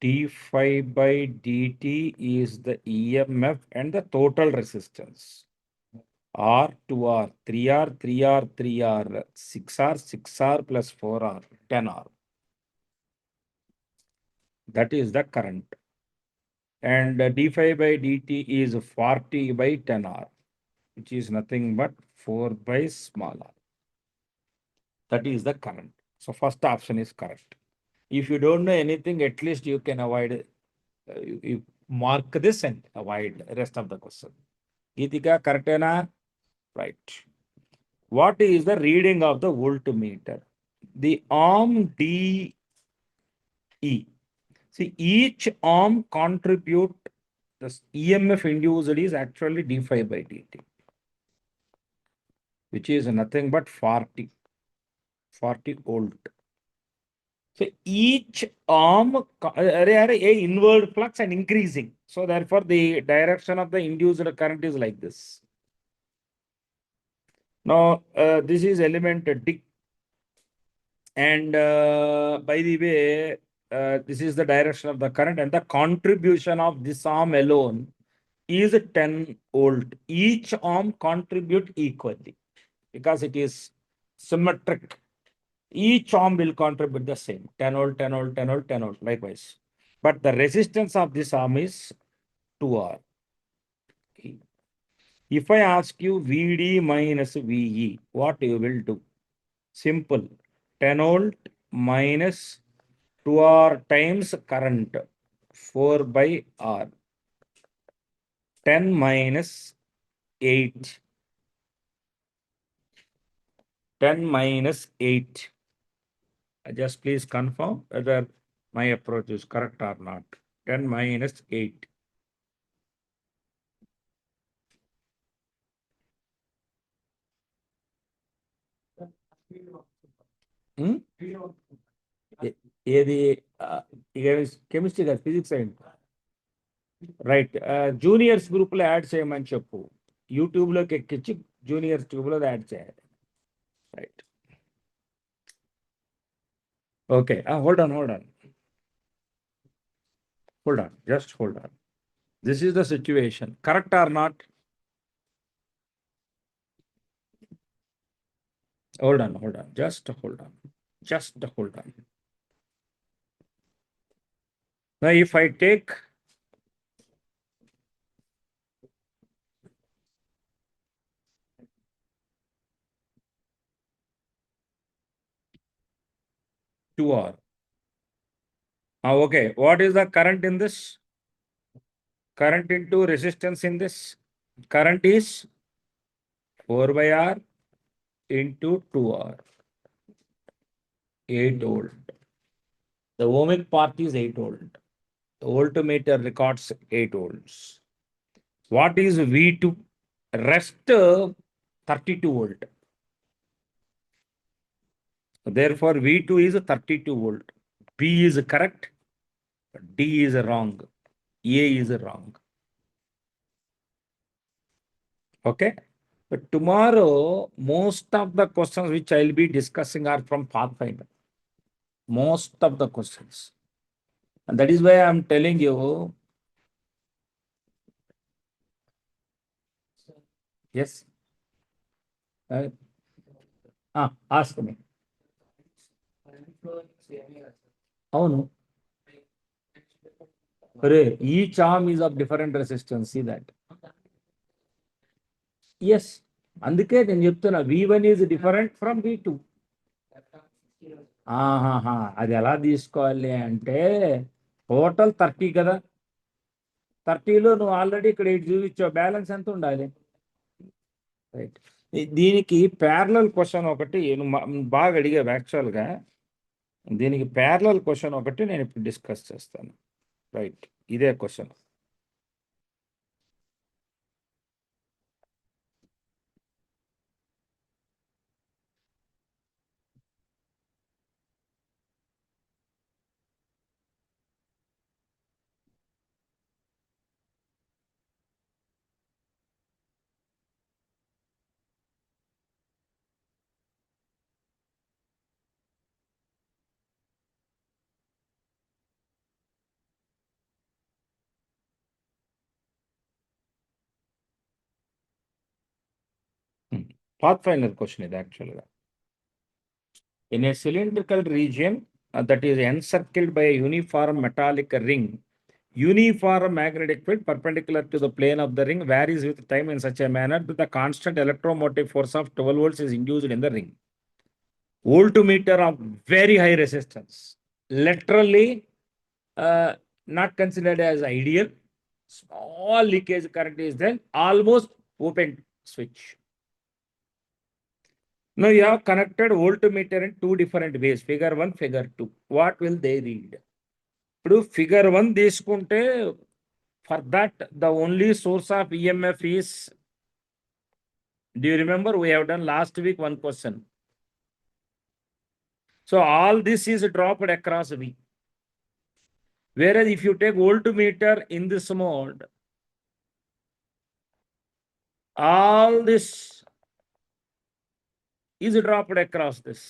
d5 by dt is the EMF and the total resistance. R, 2R, 3R, 3R, 3R, 6R, 6R plus 4R, 10R. That is the current. And d5 by dt is 40 by 10R, which is nothing but 4 by small r. That is the current. So first option is correct. If you don't know anything, at least you can avoid, you mark this and avoid rest of the question. Geetika, correct na? Right. What is the reading of the voltmeter? The arm DE. See, each arm contribute the EMF induced is actually d5 by dt, which is nothing but 40 volt. So each arm a inward flux and increasing. So therefore the direction of the induced current is like this. Now this is element D. And by the way, this is the direction of the current and the contribution of this arm alone is 10 volt. Each arm contribute equally because it is symmetric. Each arm will contribute the same 10 volt, 10 volt, 10 volt, 10 volt, likewise. But the resistance of this arm is 2R. If I ask you VD minus VE, what you will do? Simple. 10 volt minus 2R times current 4 by R. 10 minus 8. 10 minus 8. Just please confirm whether my approach is correct or not. 10 minus 8. Hmm? ఏది chemistry కాదు physics అయింది right juniors group లో add చేయమని చెప్పు YouTube లోకి ఎక్కించి juniors tube లో add చేయాలి right okay hold on just hold on. This is the situation. Correct or not? Hold on. Just hold on. Now, if I take two R. Okay. What is the current in this? Current into resistance in this? Current is 4 by R into 2R. 8 volt. The ohmic part is 8 volt. The voltmeter records 8 volts. What is V2? Rest 32 volt. Therefore, V2 is 32 volt. B is correct. D is wrong. A is wrong. Okay. But tomorrow, most of the questions which I will be discussing are from Pathfinder. Most of the questions. And that is why I am telling you. Yes. Ask me. అవును. Each arm is of different resistance. See that. Yes. అందుకే నేను చెప్తున్నా V1 is different from V2. అది ఎలా తీసుకోవాలి అంటే total 30 కదా, 30లో నువ్వు ఆల్రెడీ ఇక్కడ 8 చూపించావు, బ్యాలెన్స్ ఎంత ఉండాలి? రైట్. దీనికి ప్యారలల్ క్వశ్చన్ ఒకటి బాగా అడిగావు యాక్చువల్గా. దీనికి ప్యారలల్ క్వశ్చన్ ఒకటి నేను ఇప్పుడు డిస్కస్ చేస్తాను. రైట్, ఇదే క్వశ్చన్. Pathfinder question ఇది యాక్చువల్గా. In a cylindrical region that is encircled by a uniform metallic ring, uniform magnetic field perpendicular to the plane of the ring varies with time in such a manner that the constant electromotive force of 12 volts is induced in the ring. Voltmeter of very high resistance, literally not considered as ideal. Small leakage current is then almost open switch. Now you have connected voltmeter in two different ways, figure 1, figure 2. What will they read? ఇప్పుడు figure 1 తీసుకుంటే, for that the only source of EMF is, do you remember we have done last week one question? So all this is dropped across V. Whereas if you take voltmeter in this mode, all this is dropped across this.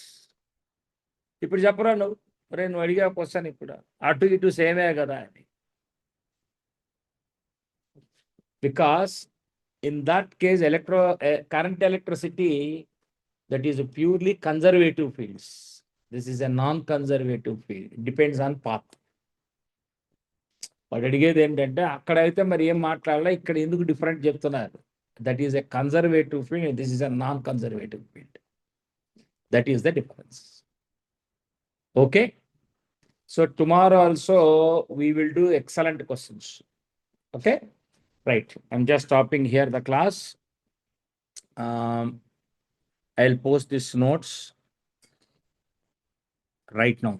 ఇప్పుడు చెప్పరా నువ్వు అడిగా question, ఇప్పుడు అటు ఇటు సేమే కదా అని. Because in that case current electricity, that is purely conservative fields. This is a non-conservative field. It depends on path. వాడు అడిగేది ఏంటంటే అక్కడైతే మరి ఏం మాట్లాడాలా, ఇక్కడ ఎందుకు డిఫరెంట్ చెప్తున్నారు? That is a conservative field, this is a non conservative field. That is the difference. Okay. So tomorrow also we will do excellent questions. Okay. Right. I'm just stopping here the class. I'll post these notes right now.